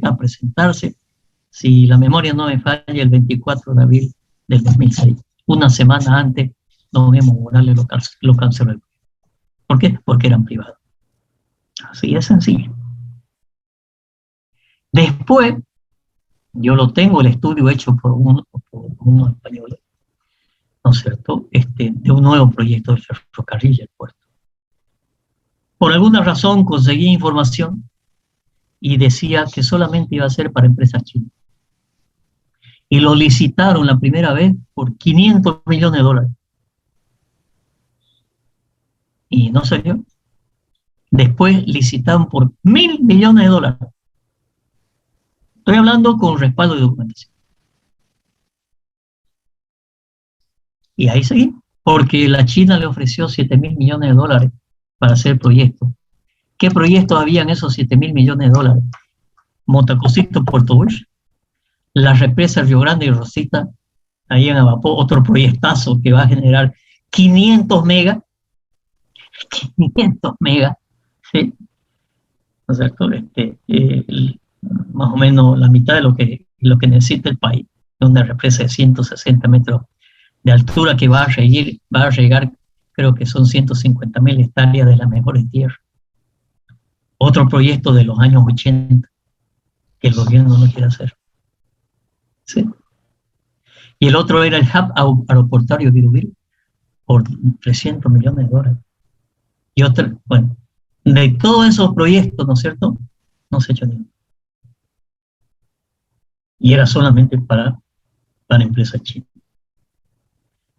a presentarse, si la memoria no me falla, el 24 de abril del 2006. Una semana antes, don Evo Morales lo canceló. ¿Por qué? Porque eran privados. Así es sencillo. Después, yo lo tengo, el estudio hecho por unos españoles, ¿no es cierto?, de un nuevo proyecto de ferrocarril del puerto. Por alguna razón conseguí información y decía que solamente iba a ser para empresas chinas. Y lo licitaron la primera vez por 500 millones de dólares. Y no salió. Después licitaron por 1.000 millones de dólares. Estoy hablando con respaldo de documentación. Y ahí seguí, porque la China le ofreció 7.000 millones de dólares para hacer el proyecto. ¿Qué proyectos había en esos 7.000 millones de dólares? Motacosito, Puerto Bush, la represa Río Grande y Rosita, ahí en Abapó, otro proyectazo que va a generar 500 megas, 500 megas, ¿sí? ¿No es cierto? Más o menos la mitad de lo que necesita el país, una represa de 160 metros de altura que va a regar, creo que son 150.000 hectáreas de las mejores tierras. Otro proyecto de los años 80 que el gobierno no quiere hacer. ¿Sí? Y el otro era el hub aeroportuario Virubiru por 300 millones de dólares. Y otro, bueno, de todos esos proyectos, ¿no es cierto? No se ha hecho ninguno. Y era solamente para empresas chinas.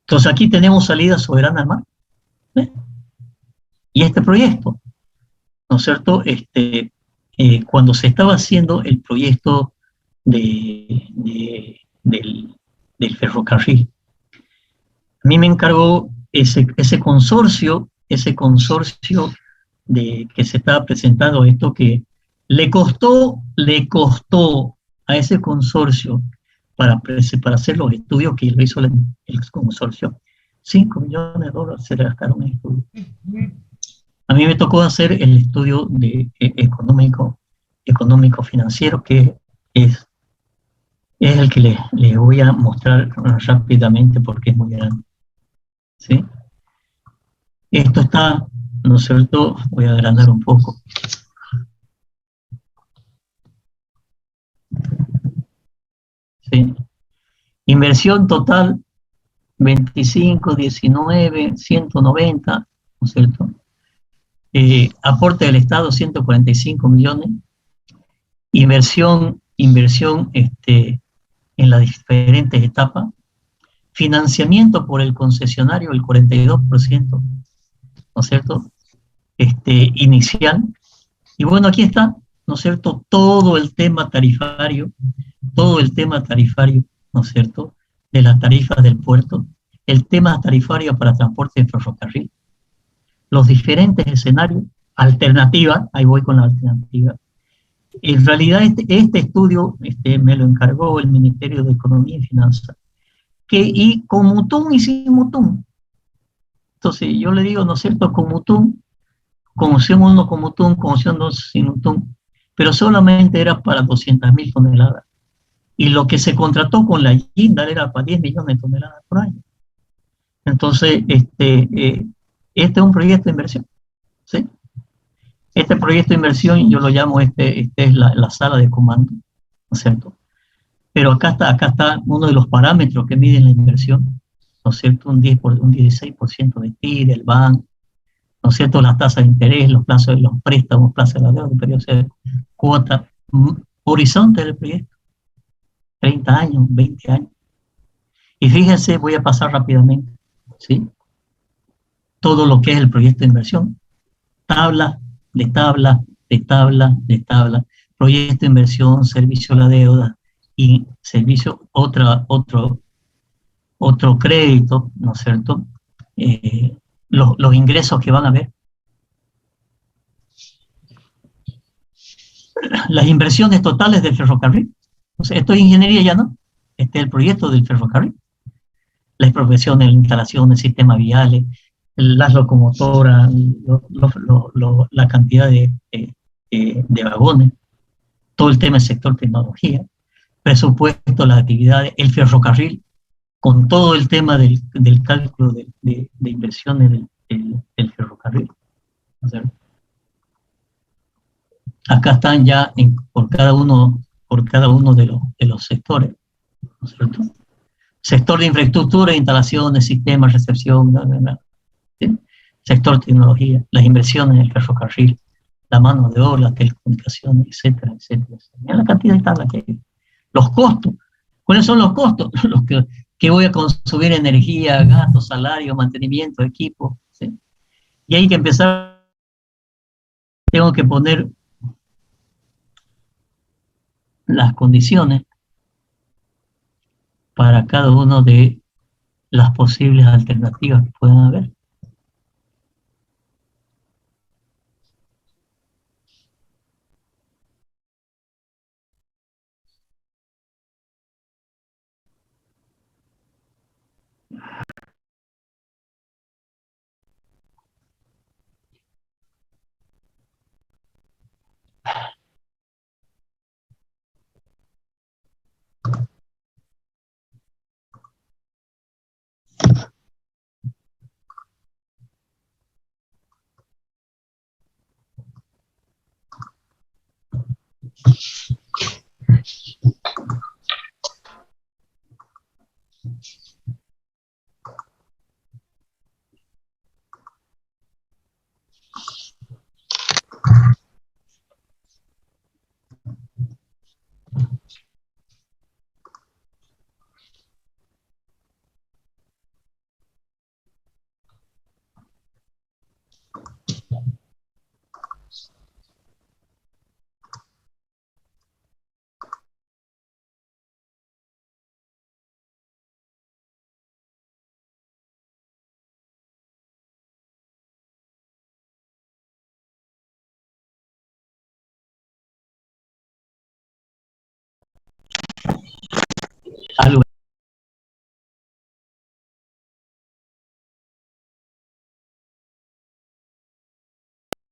Entonces aquí tenemos salida soberana al mar. ¿Eh? Y este proyecto, ¿no es cierto? Cuando se estaba haciendo el proyecto del ferrocarril, a mí me encargó ese consorcio que se estaba presentando esto, que le costó a ese consorcio para hacer los estudios que lo hizo el consorcio, 5 millones de dólares se le gastaron en estudios. A mí me tocó hacer el estudio económico financiero, que es el que les voy a mostrar rápidamente porque es muy grande. ¿Sí? Esto está, ¿no es cierto? Voy a agrandar un poco. ¿Sí? Inversión total 25, 19, 190, ¿no es cierto? Aporte del Estado 145 millones. Inversión en las diferentes etapas. Financiamiento por el concesionario el 42%, ¿no es cierto? Inicial. Y bueno, aquí está, ¿no es cierto? Todo el tema tarifario, ¿no es cierto? De las tarifas del puerto, el tema tarifario para transporte de ferrocarril, los diferentes escenarios, alternativas, ahí voy con la alternativa. En realidad este estudio me lo encargó el Ministerio de Economía y Finanzas, y con Mutum y sin Mutum. Entonces yo le digo, ¿no es cierto? Con Mutum, conoció uno con Mutum, conoció dos sin Mutum, pero solamente era para 200.000 toneladas. Y lo que se contrató con la Jindal era para 10 millones de toneladas por año. Entonces, este es un proyecto de inversión. ¿Sí? Este proyecto de inversión yo lo llamo, es la sala de comando, ¿no es cierto? Pero acá está uno de los parámetros que miden la inversión, ¿no es cierto? Un 16% de PIB, del banco, ¿no es cierto? Las tasas de interés, los plazos de los préstamos, plazos de la deuda, periodo de cuota, horizonte del proyecto, 30 años, 20 años. Y fíjense, voy a pasar rápidamente, ¿sí? Todo lo que es el proyecto de inversión, tabla de tabla, de tabla, de tabla, proyecto de inversión, servicio a la deuda y servicio, otro crédito, ¿no es cierto? Los ingresos que van a haber. Las inversiones totales del ferrocarril. Entonces, esto es ingeniería ya, ¿no? Este es el proyecto del ferrocarril. La expropiación de la instalación de sistemas viales, las locomotoras, la cantidad de vagones, todo el tema del sector tecnología, presupuesto, las actividades, el ferrocarril, con todo el tema del cálculo de inversiones del ferrocarril. ¿No es cierto? Acá están ya por cada uno de los sectores, ¿no es cierto? Sector de infraestructura, instalaciones, sistemas, recepción, bla, bla, bla, ¿sí? Sector tecnología, las inversiones en el ferrocarril, la mano de obra, las telecomunicaciones, etcétera, etcétera. Mira la cantidad de tablas que hay. Los costos. ¿Cuáles son los costos? Los que voy a consumir energía, gastos, salario, mantenimiento, equipo, ¿sí? Y hay que empezar, tengo que poner las condiciones para cada uno de las posibles alternativas que puedan haber.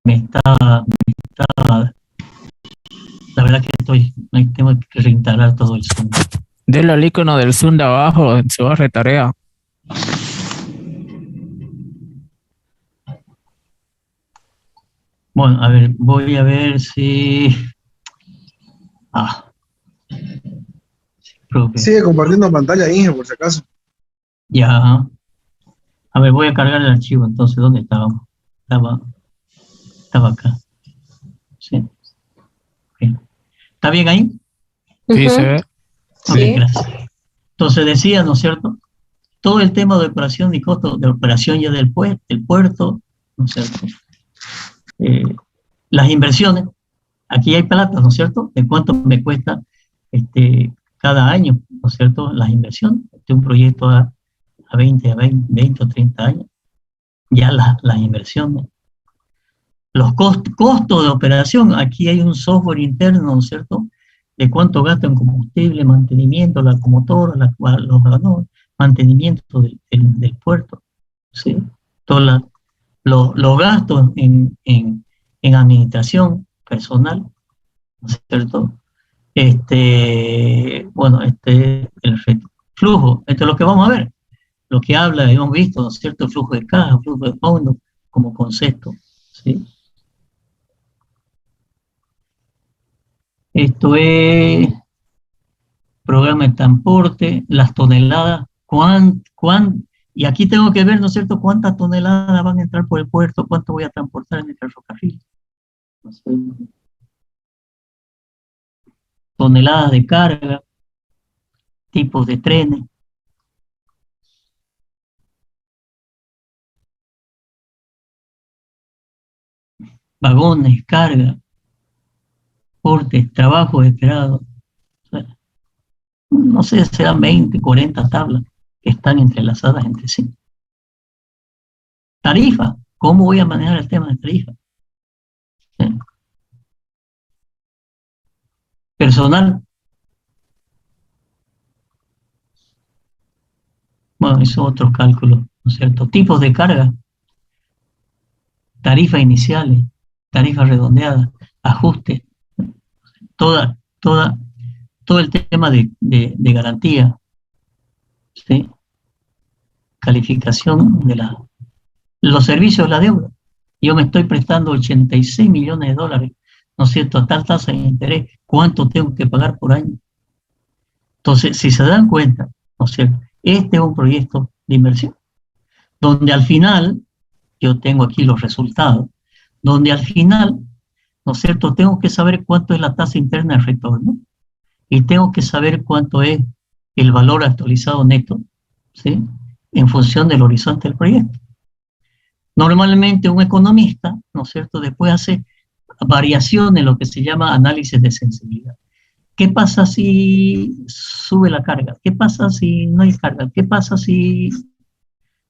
la verdad que tengo que reinstalar todo el Zoom. Dele al icono del Zoom de abajo en su barra de tarea. Bueno, a ver, voy a ver si... profe. Sigue compartiendo pantalla, Inge, por si acaso. Ya. A ver, voy a cargar el archivo, entonces, ¿dónde estábamos? Estaba acá. Sí. Okay. ¿Está bien ahí? Sí, se ve. Ok, gracias. Entonces decía, ¿no es cierto? Todo el tema de operación y costo de operación ya del puerto, ¿no es cierto? Las inversiones, aquí hay plata, ¿no es cierto? ¿De cuánto me cuesta cada año, ¿no es cierto? Las inversiones, un proyecto a 20 o 30 años, ya las inversiones. Los costos de operación, aquí hay un software interno, ¿no es cierto? De cuánto gasta en combustible, mantenimiento, la locomotora, los vagones, mantenimiento del puerto, ¿sí? Todos los gastos en administración personal, ¿no es cierto? Bueno, el flujo, esto es lo que vamos a ver, lo que habla, hemos visto, ¿no es cierto? Flujo de caja, flujo de fondo, como concepto, ¿sí? Esto es programa de transporte, las toneladas, y aquí tengo que ver, ¿no es cierto?, cuántas toneladas van a entrar por el puerto, cuánto voy a transportar en el ferrocarril. ¿No sé? Toneladas de carga, tipos de trenes. Vagones, carga, portes, trabajos esperados. O sea, no sé, serán 20, 40 tablas que están entrelazadas entre sí. Tarifa, ¿cómo voy a manejar el tema de tarifa? ¿Sí? Personal. Bueno, eso es otro cálculo, ¿no es cierto? Tipos de carga, tarifas iniciales, tarifas redondeadas, ajustes, todo el tema de garantía, ¿sí? Calificación de los servicios de la deuda. Yo me estoy prestando 86 millones de dólares, ¿no es cierto?, a tal tasa de interés, ¿cuánto tengo que pagar por año? Entonces, si se dan cuenta, ¿no es cierto?, este es un proyecto de inversión, donde al final, yo tengo aquí los resultados, donde al final, ¿no es cierto?, tengo que saber cuánto es la tasa interna de retorno, y tengo que saber cuánto es el valor actualizado neto, ¿sí?, en función del horizonte del proyecto. Normalmente un economista, ¿no es cierto?, después hace variaciones, lo que se llama análisis de sensibilidad. ¿Qué pasa si sube la carga? ¿Qué pasa si no hay carga? ¿Qué pasa si...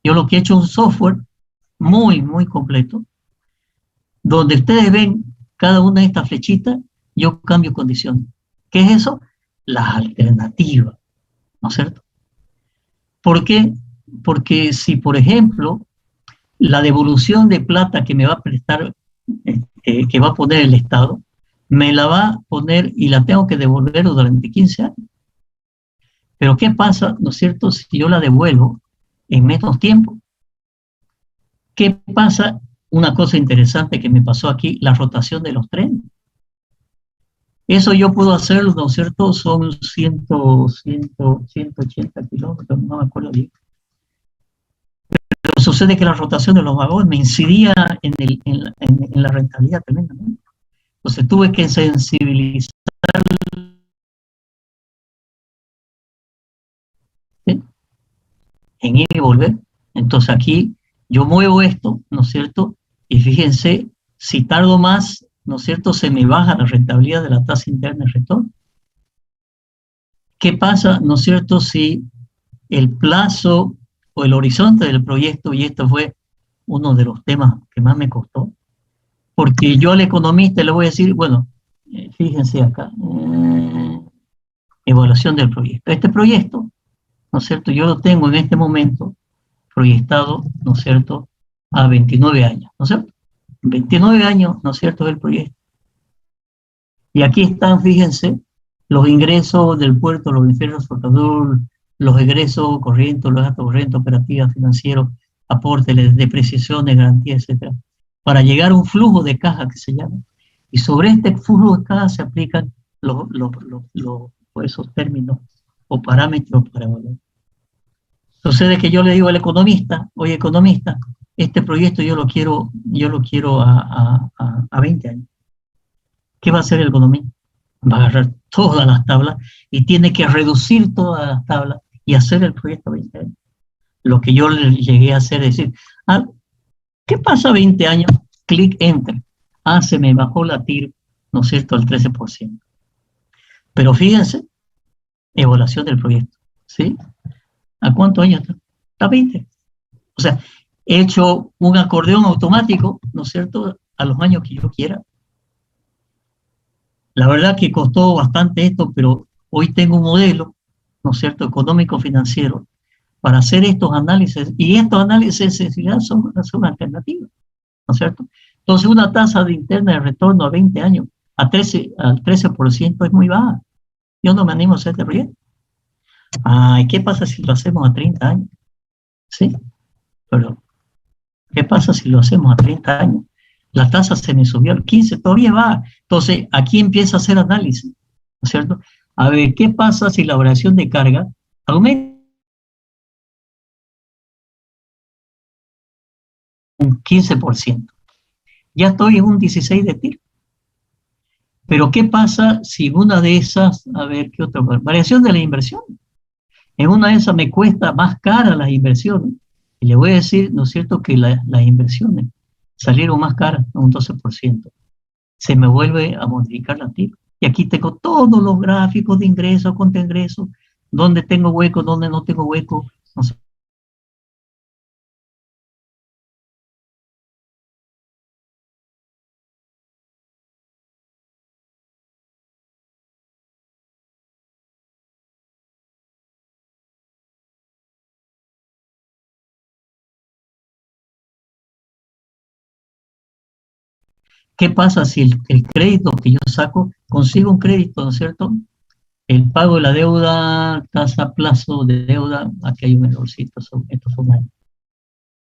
Yo lo que he hecho es un software muy, muy completo, donde ustedes ven cada una de estas flechitas, yo cambio condiciones. ¿Qué es eso? Las alternativas, ¿no es cierto? ¿Por qué? Porque si, por ejemplo, la devolución de plata que me va a prestar, que va a poner el Estado, me la va a poner y la tengo que devolver durante 15 años. Pero ¿qué pasa, no es cierto, si yo la devuelvo en menos tiempo? ¿Qué pasa? Una cosa interesante que me pasó aquí, la rotación de los trenes. Eso yo puedo hacerlo, ¿no es cierto? Son 180 kilómetros, no me acuerdo bien. Pero sucede que la rotación de los vagones me incidía en la rentabilidad tremendamente. Entonces tuve que sensibilizar, ¿sí?, en ir y volver. Entonces aquí yo muevo esto, ¿no es cierto? Y fíjense, si tardo más, ¿no es cierto?, se me baja la rentabilidad de la tasa interna de retorno. ¿Qué pasa, no es cierto, si el plazo o el horizonte del proyecto, y esto fue uno de los temas que más me costó, porque yo al economista le voy a decir, bueno, fíjense acá, evaluación del proyecto. Este proyecto, ¿no es cierto?, yo lo tengo en este momento proyectado, ¿no es cierto?, a 29 años, ¿no es cierto? 29 años, ¿no es cierto?, del proyecto. Y aquí están, fíjense, los ingresos del puerto, los ingresos flotador, los egresos corrientes, los gastos corrientes, operativas, financieros, aportes, depreciaciones, garantías, etcétera, para llegar a un flujo de caja que se llama. Y sobre este flujo de caja se aplican esos términos o parámetros para evaluar. Sucede que yo le digo al economista, oye economista, este proyecto yo lo quiero a 20 años. ¿Qué va a hacer el economista? Va a agarrar todas las tablas y tiene que reducir todas las tablas y hacer el proyecto a 20 años. Lo que yo le llegué a hacer es decir, ¿qué pasa a 20 años? Clic, enter. Se me bajó la TIR, ¿no es cierto?, al 13%. Pero fíjense, evaluación del proyecto, ¿sí? ¿A cuántos años está? A 20. O sea, he hecho un acordeón automático, ¿no es cierto?, a los años que yo quiera. La verdad que costó bastante esto, pero hoy tengo un modelo, ¿no es cierto?, económico-financiero, para hacer estos análisis, y estos análisis en realidad son alternativas, ¿no es cierto? Entonces, una tasa de interna de retorno a 20 años, al 13% es muy baja. Yo no me animo a hacer este proyecto. ¿Y qué pasa si lo hacemos a 30 años? ¿Sí? Pero, ¿qué pasa si lo hacemos a 30 años? La tasa se me subió al 15, todavía va. Entonces, aquí empieza a hacer análisis, ¿no es cierto? A ver, ¿qué pasa si la variación de carga aumenta un 15%? Ya estoy en un 16 de TIR. Pero ¿qué pasa si una de esas, a ver, ¿qué otra? Variación de la inversión. En una de esas me cuesta más cara las inversiones. Y le voy a decir, ¿no es cierto?, que las inversiones salieron más caras, un 12%. Se me vuelve a modificar la TIR. Y aquí tengo todos los gráficos de ingresos, contra ingresos, dónde tengo hueco, dónde no tengo hueco. No sé. ¿Qué pasa si el crédito que yo saco, consigo un crédito, ¿no es cierto? El pago de la deuda, tasa, plazo de deuda, aquí hay un errorcito, estos son años,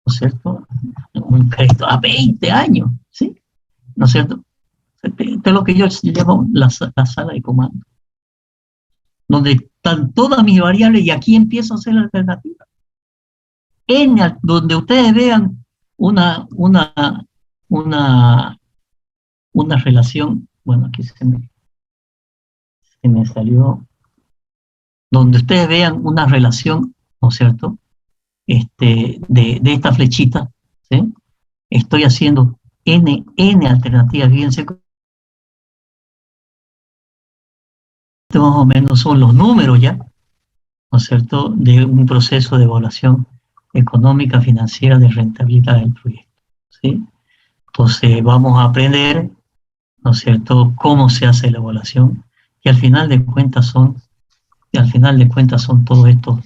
¿no es cierto? Un crédito a 20 años, ¿sí? ¿No es cierto? Esto es lo que yo llamo la sala de comando, donde están todas mis variables y aquí empiezo a hacer la alternativa. Donde ustedes vean una relación, bueno, aquí se me salió, donde ustedes vean una relación, ¿no es cierto?, de esta flechita, ¿sí? Estoy haciendo N alternativas, fíjense, más o menos son los números ya, ¿no es cierto?, de un proceso de evaluación económica, financiera, de rentabilidad del proyecto, ¿sí? Entonces vamos a aprender, ¿no es cierto?, cómo se hace la evaluación, y al final de cuentas son todos estos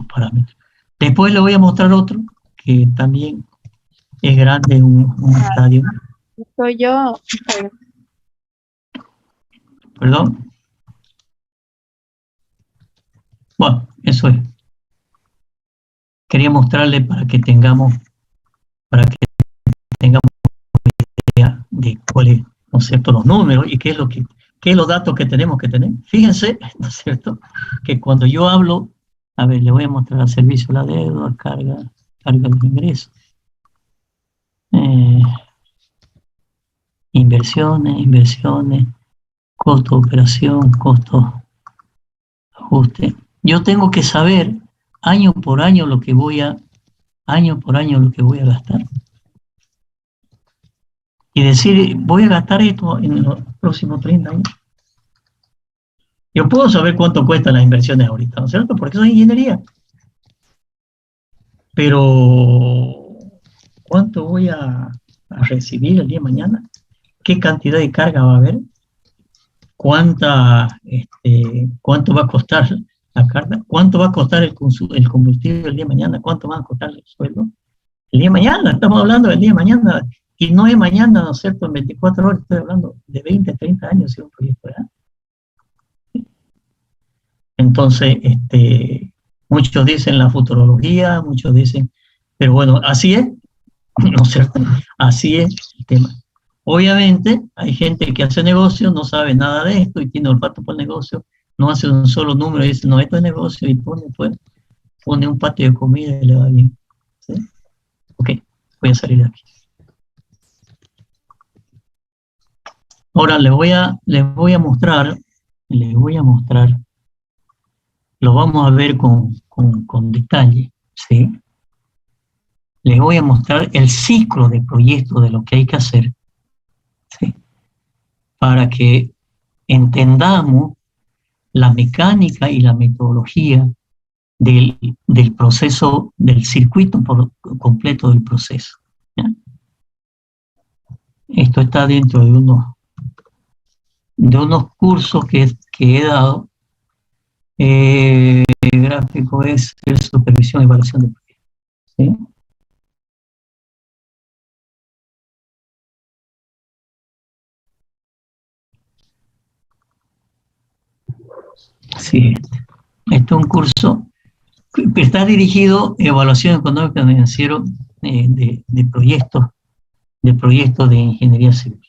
parámetros. Después le voy a mostrar otro, que también es grande, un estadio. Soy yo. Perdón. Bueno, eso es. Quería mostrarle para que tengamos idea de cuáles, ¿no es cierto?, los números y qué es los datos que tenemos que tener. Fíjense, ¿no es cierto?, que cuando yo hablo, a ver, le voy a mostrar el servicio de la deuda, carga de ingresos, inversiones, costo de operación, costo ajuste. Yo tengo que saber año por año lo que voy a gastar. Y decir, voy a gastar esto en los próximos 30 años. Yo puedo saber cuánto cuestan las inversiones ahorita, ¿no es cierto?, porque eso es ingeniería. Pero, ¿cuánto voy a recibir el día de mañana? ¿Qué cantidad de carga va a haber? ¿Cuánto va a costar la carga? ¿Cuánto va a costar el combustible el día de mañana? ¿Cuánto va a costar el sueldo? El día de mañana, estamos hablando del día de mañana, y no es mañana, ¿no es cierto? En 24 horas, estoy hablando de 20, 30 años, si un proyecto, ¿verdad? Entonces, muchos dicen la futurología, muchos dicen, pero bueno, así es, ¿no es cierto? Así es el tema. Obviamente, hay gente que hace negocio, no sabe nada de esto y tiene olfato por el negocio, no hace un solo número y dice, no, esto es negocio, y pone un patio de comida y le va bien. ¿Sí? Ok, voy a salir de aquí. Ahora les voy a mostrar, lo vamos a ver con detalle, ¿sí? Les voy a mostrar el ciclo de proyecto de lo que hay que hacer, ¿sí? Para que entendamos la mecánica y la metodología del proceso, del circuito completo del proceso, ¿ya? Esto está dentro de unos cursos que he dado. El gráfico es supervisión y evaluación de proyectos, ¿sí? Sí, este es un curso que está dirigido a evaluación económica y financiera de proyectos de ingeniería civil,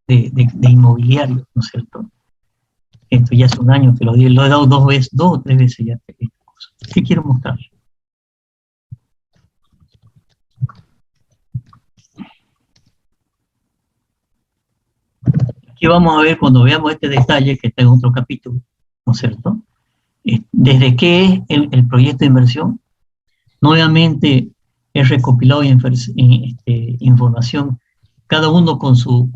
de inmobiliario, ¿no es cierto? Esto ya hace un año que lo he dado dos o tres veces ya este curso. ¿Qué quiero mostrar? Aquí vamos a ver, cuando veamos este detalle, que está en otro capítulo, ¿no es cierto? Desde qué es el proyecto de inversión. Nuevamente he recopilado información, cada uno con su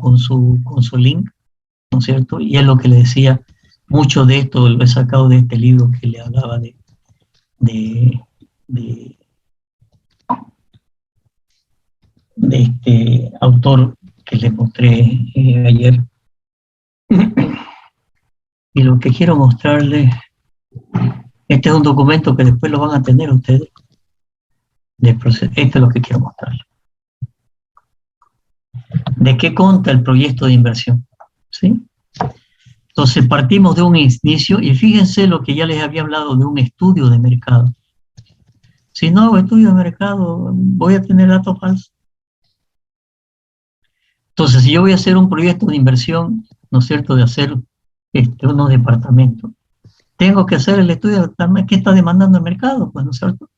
link, ¿no es cierto? Y es lo que le decía, mucho de esto lo he sacado de este libro que le hablaba de este autor que les mostré ayer. Y lo que quiero mostrarles, este es un documento que después lo van a tener ustedes. Esto es lo que quiero mostrarles. ¿De qué consta el proyecto de inversión? ¿Sí? Entonces partimos de un inicio y fíjense lo que ya les había hablado de un estudio de mercado. Si no hago estudio de mercado, voy a tener datos falsos. Entonces, si yo voy a hacer un proyecto de inversión, ¿no es cierto?, de hacer unos departamentos, tengo que hacer el estudio de qué está demandando el mercado, pues, ¿no es cierto?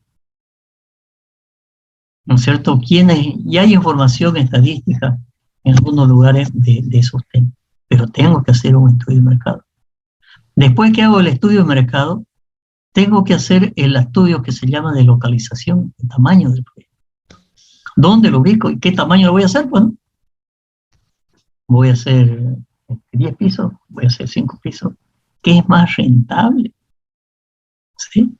¿No es cierto? Y hay información estadística en algunos lugares de esos temas, pero tengo que hacer un estudio de mercado. Después que hago el estudio de mercado, tengo que hacer el estudio que se llama de localización, el tamaño del proyecto. ¿Dónde lo ubico y qué tamaño lo voy a hacer? Bueno, voy a hacer 10 pisos, voy a hacer 5 pisos. ¿Qué es más rentable? ¿Sí?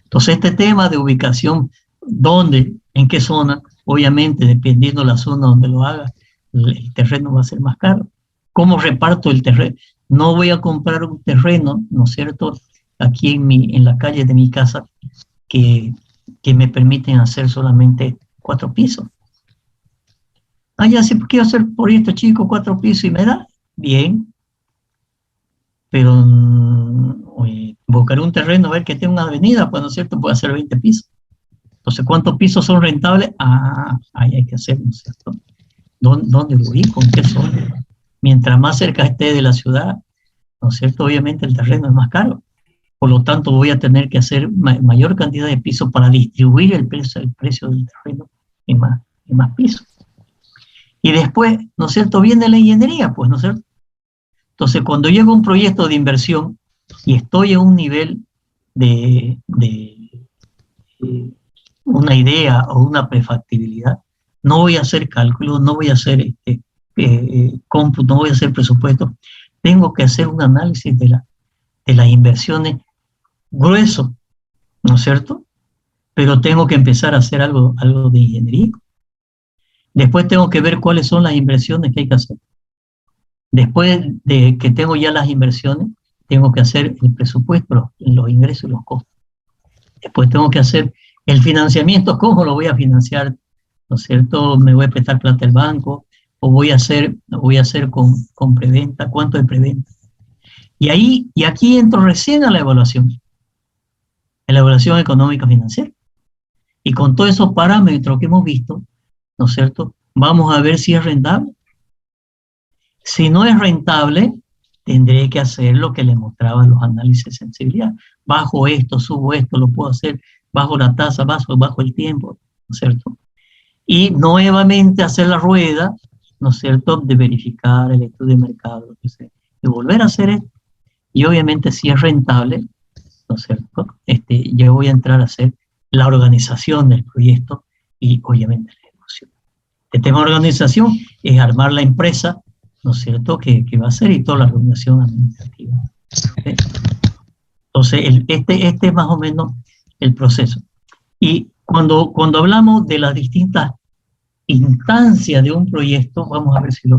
Entonces, este tema de ubicación, ¿dónde? ¿En qué zona? Obviamente, dependiendo de la zona donde lo haga, el terreno va a ser más caro. ¿Cómo reparto el terreno? No voy a comprar un terreno, ¿no es cierto?, aquí en la calle de mi casa, que me permiten hacer solamente 4 pisos. Ah, ya sé, quiero hacer por esto, chico, 4 pisos y me da. Bien. Pero buscaré un terreno, a ver que tenga una avenida, pues, ¿no es cierto?, puede hacer 20 pisos. Entonces, ¿cuántos pisos son rentables? Ahí hay que hacer, ¿no es cierto? ¿Dónde lo ubico? ¿En qué zona? Mientras más cerca esté de la ciudad, ¿no es cierto?, obviamente el terreno es más caro. Por lo tanto, voy a tener que hacer mayor cantidad de pisos para distribuir el precio del terreno en más pisos. Y después, ¿no es cierto?, viene la ingeniería, pues, ¿no es cierto? Entonces, cuando llego a un proyecto de inversión y estoy a un nivel de una idea o una prefactibilidad, no voy a hacer cálculos, no voy a hacer cómputo, no voy a hacer presupuesto. Tengo que hacer un análisis de las inversiones grueso, ¿no es cierto? Pero tengo que empezar a hacer algo de ingeniería. Después tengo que ver cuáles son las inversiones que hay que hacer. Después de que tengo ya las inversiones, tengo que hacer el presupuesto, los ingresos y los costos. Después tengo que hacer el financiamiento, cómo lo voy a financiar ¿no es cierto? Me voy a prestar plata al banco, o voy a hacer con preventa, ¿cuánto de preventa? Y aquí entro recién a la evaluación económica financiera. Y con todos esos parámetros que hemos visto, ¿no es cierto? Vamos a ver si es rentable. Si no es rentable, tendré que hacer lo que le mostraba los análisis de sensibilidad. Bajo esto, subo esto, lo puedo hacer, bajo la tasa, bajo el tiempo, ¿no es cierto? Y nuevamente hacer la rueda, ¿no es cierto?, de verificar el estudio de mercado, de volver a hacer esto. Y obviamente si es rentable, ¿no es cierto?, yo voy a entrar a hacer la organización del proyecto y obviamente la ejecución. El tema de organización es armar la empresa, ¿no es cierto?, que va a hacer y toda la organización administrativa. ¿Okay? Entonces, este es más o menos el proceso. Y cuando hablamos de las distintas instancias de un proyecto, vamos a ver si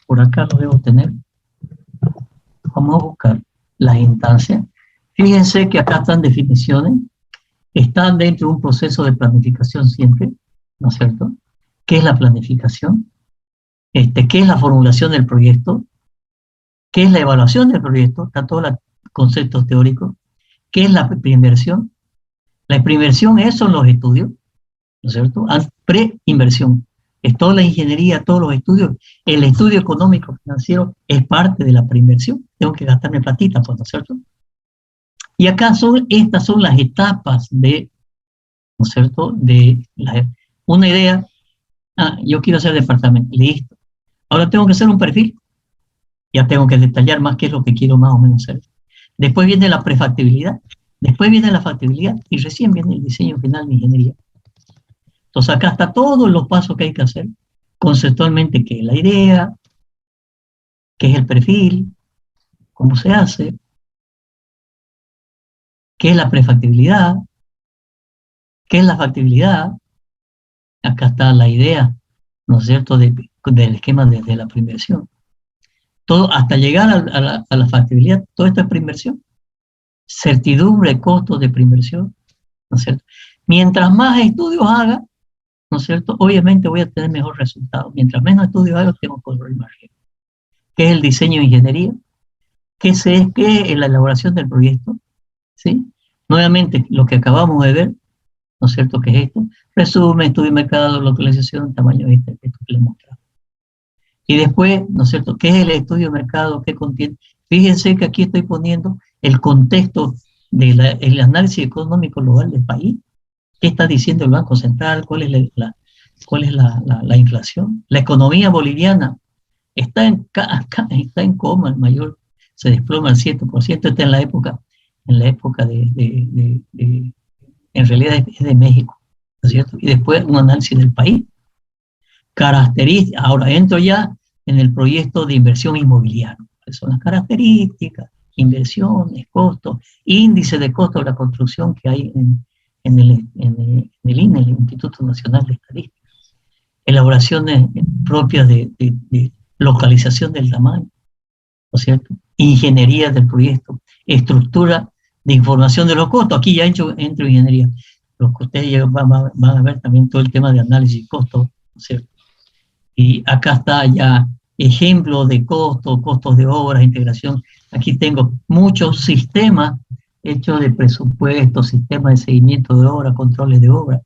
por acá lo debo tener. Vamos a buscar las instancias. Fíjense que acá están definiciones, están dentro de un proceso de planificación siempre, ¿no es cierto? ¿Qué es la planificación? ¿Qué es la formulación del proyecto? ¿Qué es la evaluación del proyecto? Están todos los conceptos teóricos. ¿Qué es la preinversión? La preinversión son los estudios, ¿no es cierto? Preinversión. Es toda la ingeniería, todos los estudios. El estudio económico financiero es parte de la preinversión. Tengo que gastarme platita, pues, ¿no es cierto? Y acá estas son las etapas de, ¿no es cierto?, de una idea. Yo quiero hacer departamento, listo. Ahora tengo que hacer un perfil. Ya tengo que detallar más qué es lo que quiero más o menos hacer. Después viene la prefactibilidad, después viene la factibilidad y recién viene el diseño final de ingeniería. Entonces acá está todos los pasos que hay que hacer. Conceptualmente, qué es la idea, qué es el perfil, cómo se hace, qué es la prefactibilidad, qué es la factibilidad. Acá está la idea, ¿no es cierto?, del esquema de la preinversión. Todo, hasta llegar a la factibilidad, todo esto es preinversión. Certidumbre, costos de preinversión, ¿no es cierto? Mientras más estudios haga, ¿no es cierto?, obviamente voy a tener mejor resultado. Mientras menos estudios haga, tengo que correr más riesgo. ¿Qué es el diseño de ingeniería? ¿Qué es la elaboración del proyecto? ¿Sí? Nuevamente, lo que acabamos de ver, ¿no es cierto?, que es esto. Resumen, estudio de mercado, localización, tamaño, esto que les mostraba. Y después, ¿no es cierto?, ¿qué es el estudio de mercado? ¿Qué contiene? Fíjense que aquí estoy poniendo el contexto del análisis económico global del país. ¿Qué está diciendo el Banco Central? ¿Cuál es la inflación? La economía boliviana está en coma, el mayor se desploma al 7%, está en la época en realidad es de México, ¿no es cierto? Y después un análisis del país. Características, ahora entro ya en el proyecto de inversión inmobiliaria. Son las características, inversiones, costos, índice de costo de la construcción que hay en el INE, el Instituto Nacional de Estadística. Elaboraciones propias de localización del tamaño, ¿no es cierto? Ingeniería del proyecto, estructura de información de los costos. Aquí ya entro ingeniería. Lo que ustedes van a ver también todo el tema de análisis de costos, ¿no es cierto? Y acá está ya ejemplo de costos de obras, integración. Aquí tengo muchos sistemas hechos de presupuestos, sistemas de seguimiento de obra, controles de obra,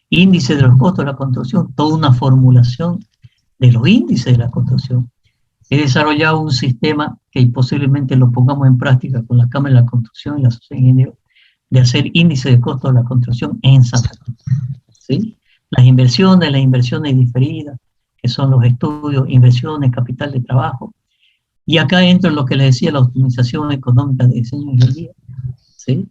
índice de los costos de la construcción, toda una formulación de los índices de la construcción. He desarrollado un sistema que posiblemente lo pongamos en práctica con la Cámara de la Construcción y la Sociedad de Ingenieros, de hacer índice de costos de la construcción en Santa Cruz. ¿Sí? Las inversiones diferidas, que son los estudios, inversiones, capital de trabajo. Y acá entra en lo que les decía, la optimización económica de diseño y ingeniería. ¿Sí?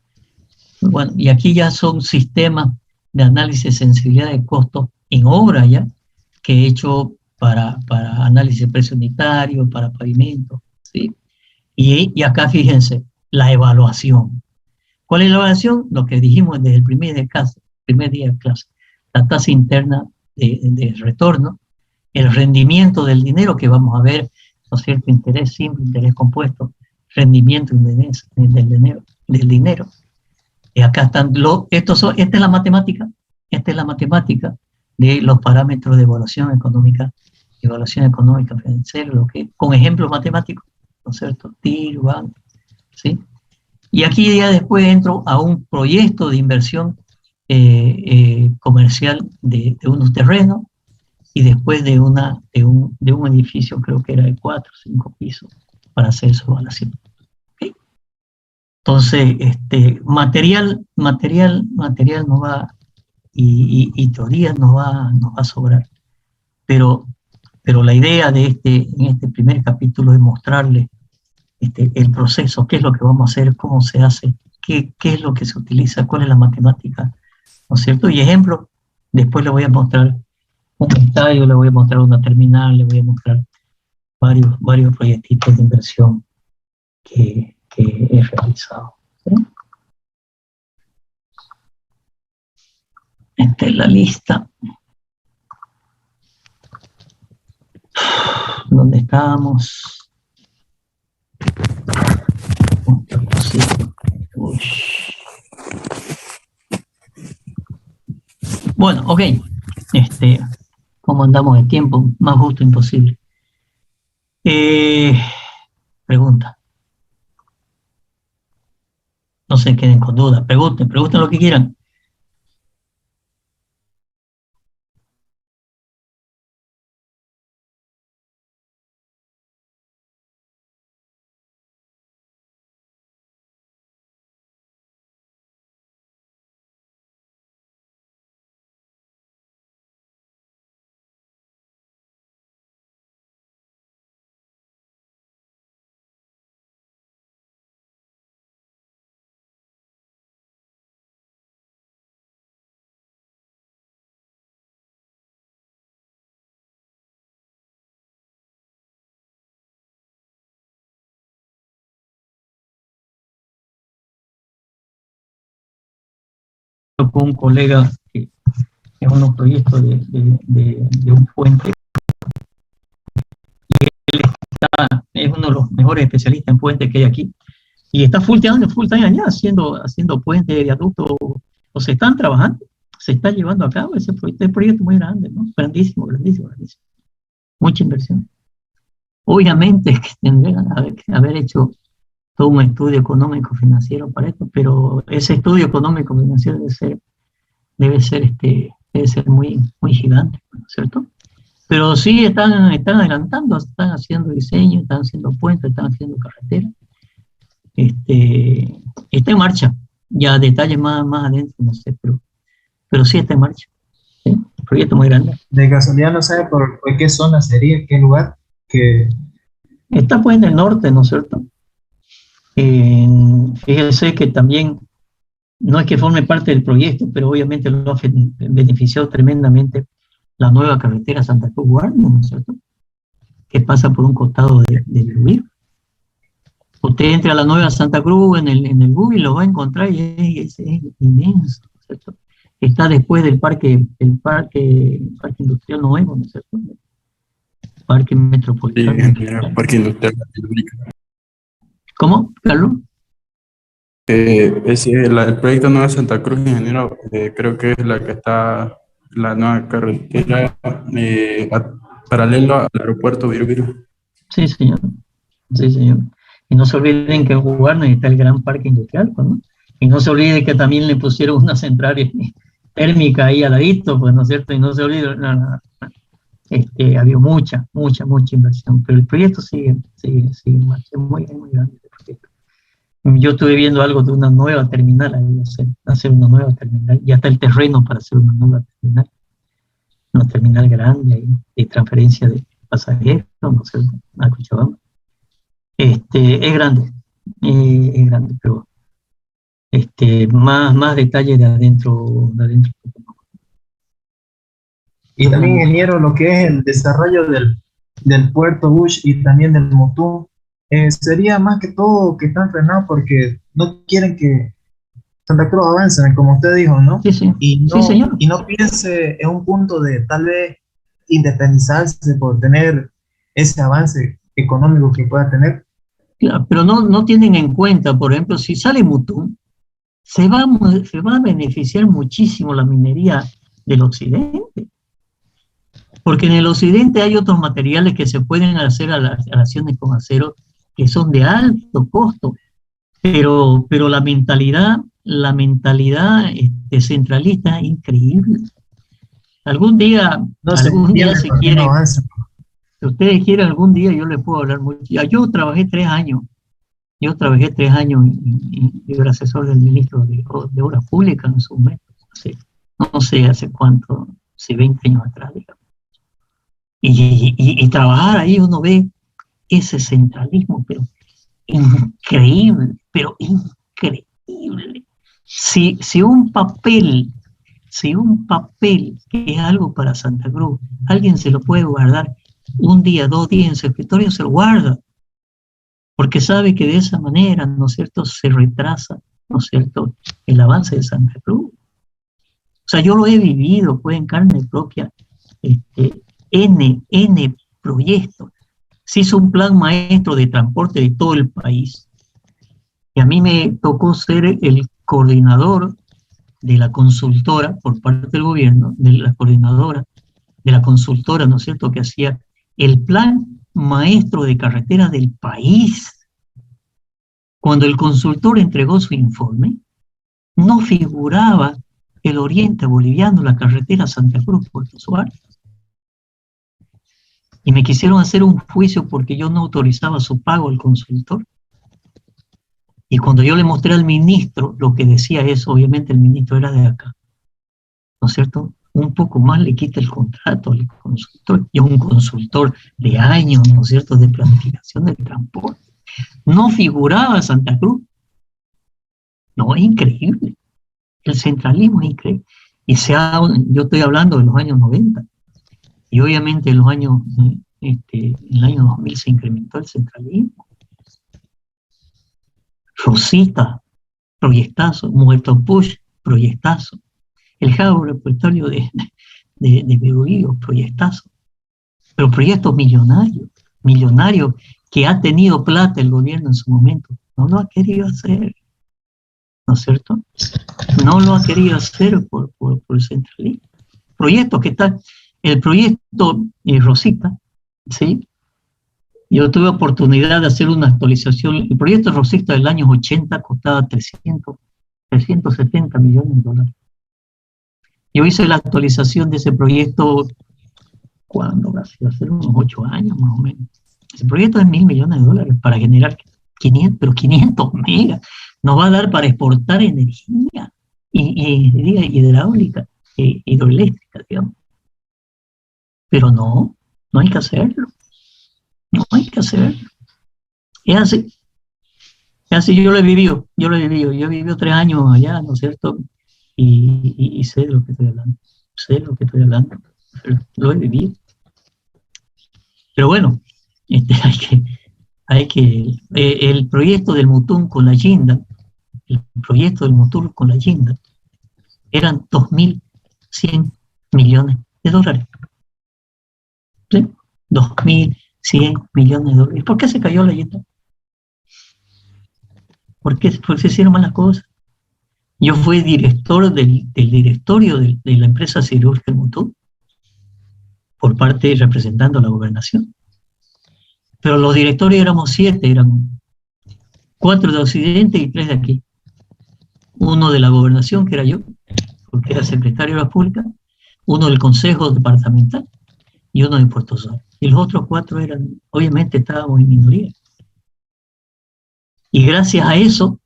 Bueno, y aquí ya son sistemas de análisis de sensibilidad de costos en obra ya, que he hecho para análisis de precio unitario, para pavimento, ¿sí? Y acá fíjense, la evaluación. ¿Cuál es la evaluación? Lo que dijimos desde el primer día de clase, la tasa interna de retorno, el rendimiento del dinero que vamos a ver, ¿no es cierto?, interés simple, interés compuesto, rendimiento del dinero. Y acá están esta es la matemática, de los parámetros de evaluación económica financiera, con ejemplos matemáticos, ¿no es cierto? TIR, BAN, ¿sí? Y aquí ya después entro a un proyecto de inversión comercial de unos terrenos, y después de un edificio, creo que era de 4 o 5 pisos, para hacer su evaluación. ¿Okay? Entonces, material no va, y teoría nos va a sobrar. Pero la idea en este primer capítulo es mostrarle el proceso, qué es lo que vamos a hacer, cómo se hace, qué es lo que se utiliza, cuál es la matemática, ¿no es cierto? Y ejemplo, después le voy a mostrar un estadio, le voy a mostrar una terminal, le voy a mostrar varios proyectitos de inversión que he realizado. ¿Sí? Esta es la lista. ¿Dónde estábamos? Bueno, ok. ¿Cómo andamos de tiempo? Más justo imposible. Pregunta. No se queden con dudas. Pregunten lo que quieran. Con un colega que es unos proyectos de un puente. Y él es uno de los mejores especialistas en puentes que hay aquí. Y está full time allá haciendo puentes, viaductos. O se están trabajando, se está llevando a cabo ese proyecto muy grande, ¿no? Grandísimo. Mucha inversión. Obviamente es que tendrían que haber hecho todo un estudio económico financiero para esto, pero ese estudio económico financiero debe ser muy gigante, ¿no es cierto? Pero sí están adelantando, están haciendo diseño, están haciendo puentes, están haciendo carreteras. Está en marcha. Ya detalles más adentro, no sé, pero sí está en marcha. ¿Sí? Un proyecto muy grande. De casualidad no sabe por qué zona sería, qué lugar, que Está pues en el norte, ¿no es cierto? Fíjese que también, no es que forme parte del proyecto, pero obviamente lo ha beneficiado tremendamente la nueva carretera Santa Cruz-Guarne, ¿no es cierto? Que pasa por un costado de Biobío. Usted entra a la nueva Santa Cruz en el Google y lo va a encontrar y es inmenso, ¿no es cierto? Está después del parque industrial nuevo, ¿no es cierto? Parque metropolitano. Sí, ingeniero, Parque Industrial Latinoamérica. ¿Cómo, Carlos? El proyecto Nueva Santa Cruz, ingeniero, creo que es la que está, la nueva carretera paralelo al aeropuerto Biobío. Sí, señor. Sí, señor. Y no se olviden que en Guarne está el gran parque industrial, pues, ¿no? Y no se olviden que también le pusieron una central térmica ahí al ladito, pues, ¿no es cierto? Y no se olviden, había mucha inversión, pero el proyecto sigue en marcha, es muy grande el proyecto. Yo estuve viendo algo de una nueva terminal, ahí, hacer una nueva terminal, ya está el terreno para hacer una nueva terminal, una terminal grande ahí, de transferencia de pasajeros, no sé, a Cochabamba. Es grande, pero más detalles de adentro. y también, ingeniero, lo que es el desarrollo del puerto Bush y también del Motú, sería más que todo que están frenados porque no quieren que Santa Cruz avance, como usted dijo, ¿no? Sí, sí. Y no, Sí, señor. y no piense en un punto de tal vez independizarse por tener ese avance económico que pueda tener. Claro, pero no tienen en cuenta, por ejemplo, si sale Mutum, se va a beneficiar muchísimo la minería del occidente. Porque en el occidente hay otros materiales que se pueden hacer alaciones con acero que son de alto costo, pero la mentalidad centralista es increíble. Algún día, No se entiende si por qué no quieren, avanza. si ustedes quieren, algún día yo les puedo hablar mucho. Yo trabajé 3 años. Yo trabajé 3 años y era asesor del ministro de Obras Públicas en su momento, no sé hace cuánto, hace 20 años atrás, digamos. Y trabajar ahí uno ve ese centralismo, pero increíble. Si un papel que es algo para Santa Cruz, alguien se lo puede guardar un día, 2 días en su escritorio, se lo guarda, porque sabe que de esa manera, ¿no es cierto?, se retrasa, ¿no es cierto?, el avance de Santa Cruz. O sea, yo lo he vivido, pues, en carne propia, N proyectos. Se hizo un plan maestro de transporte de todo el país. Y a mí me tocó ser el coordinador de la consultora por parte del gobierno, de la coordinadora, de la consultora, ¿no es cierto?, que hacía el plan maestro de carreteras del país. Cuando el consultor entregó su informe, no figuraba el oriente boliviano, la carretera Santa Cruz-Puerto Suárez. Y me quisieron hacer un juicio porque yo no autorizaba su pago al consultor. Y cuando yo le mostré al ministro lo que decía eso, obviamente el ministro era de acá, ¿no es cierto? Un poco más le quita el contrato al consultor, y es un consultor de años, ¿no es cierto?, de planificación del transporte. No figuraba Santa Cruz. No, es increíble. El centralismo es increíble. Yo estoy hablando de los años 90. Y obviamente en el año 2000 se incrementó el centralismo. Rosita, proyectazo. Muerto Push, proyectazo. El hub aeroportuario de Biobío, proyectazo. Pero proyectos millonarios que ha tenido plata el gobierno en su momento, no lo ha querido hacer, ¿no es cierto? No lo ha querido hacer por el centralismo. Proyectos que están, el proyecto Rosita, ¿sí? Yo tuve oportunidad de hacer una actualización. El proyecto Rosita del año 80 costaba 370 millones de dólares. Yo hice la actualización de ese proyecto, ¿cuándo? Hace unos 8 años más o menos. El proyecto es 1.000 millones de dólares para generar 500 megas. Nos va a dar para exportar energía hidráulica, hidroeléctrica, digamos. Pero no hay que hacerlo. No hay que hacerlo. Es así. Yo lo he vivido. Yo he vivido 3 años allá, ¿no es cierto? Y sé de lo que estoy hablando. Lo he vivido. Pero bueno, el proyecto del Mutum con la Yinda, eran 2.100 millones de dólares. ¿Sí? 2.100 millones de dólares. ¿Por qué se cayó la Yinda? Porque se hicieron malas cosas. Yo fui director del directorio de la empresa siderúrgica Mutum, por parte representando a la gobernación. Pero los directorios éramos 7, eran 4 de Occidente y 3 de aquí. Uno de la gobernación, que era yo, porque era secretario de la Pública, uno del Consejo Departamental y uno de Puerto Suárez. Y los otros 4 eran, obviamente estábamos en minoría. Y gracias a eso,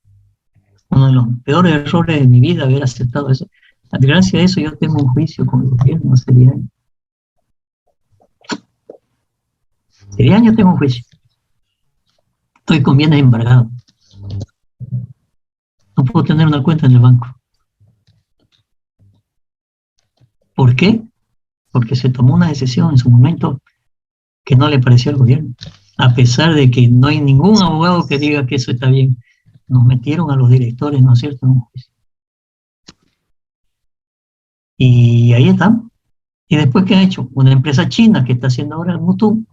uno de los peores errores de mi vida, haber aceptado eso, gracias a eso yo tengo un juicio con el gobierno hace 10 años. 10 años tengo un juicio. Estoy con bienes embargados. No puedo tener una cuenta en el banco. ¿Por qué? Porque se tomó una decisión en su momento que no le pareció al gobierno. A pesar de que no hay ningún abogado que diga que eso está bien. Nos metieron a los directores, ¿no es cierto?, en un juicio. Y ahí estamos. ¿Y después qué ha hecho? Una empresa china que está haciendo ahora el Mutum.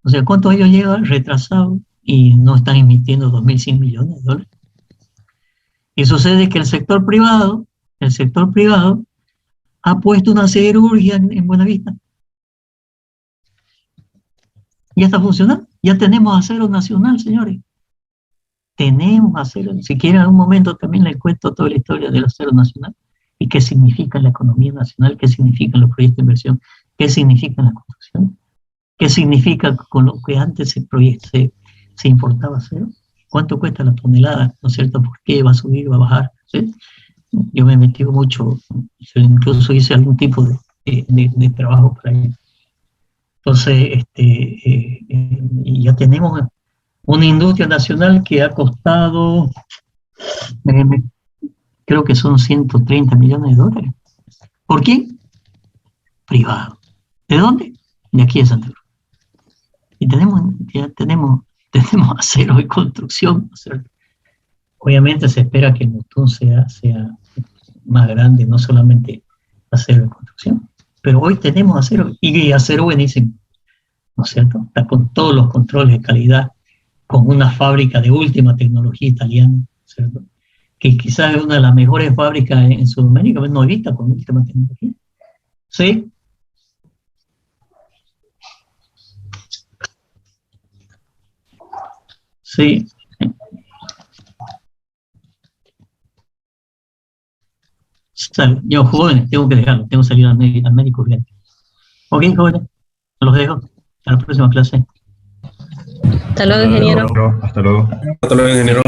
O sea, ¿cuántos ellos llevan retrasados y no están emitiendo 2.100 millones de dólares? Y sucede que el sector privado ha puesto una siderurgia en Buenavista. Ya está funcionando. Ya tenemos acero nacional, señores. Tenemos acero. Si quieren, en algún momento también les cuento toda la historia del acero nacional y qué significa la economía nacional, qué significan los proyectos de inversión, qué significa la construcción, qué significa con lo que antes se importaba acero, cuánto cuesta la tonelada, ¿no es cierto? ¿Por qué va a subir, va a bajar? ¿Sí? Yo me he metido mucho, incluso hice algún tipo de trabajo para ello. Entonces, ya tenemos una industria nacional que ha costado, creo que son 130 millones de dólares. ¿Por quién? Privado. ¿De dónde? De aquí de Santa Cruz. Y ya tenemos acero de construcción, ¿no es cierto? Obviamente se espera que el Mutún sea más grande, no solamente acero de construcción, pero hoy tenemos acero, y acero buenísimo, ¿no es cierto? Está con todos los controles de calidad, con una fábrica de última tecnología italiana, ¿no es cierto? Que quizás es una de las mejores fábricas en Sudamérica, no ahorita con última tecnología. ¿Sí? Sí. Yo, jóvenes, tengo que dejarlo, tengo que salir al médico urgente. Ok, jóvenes, los dejo. Hasta la próxima clase. Hasta luego, ingeniero. Hasta luego. Hasta luego, ingeniero.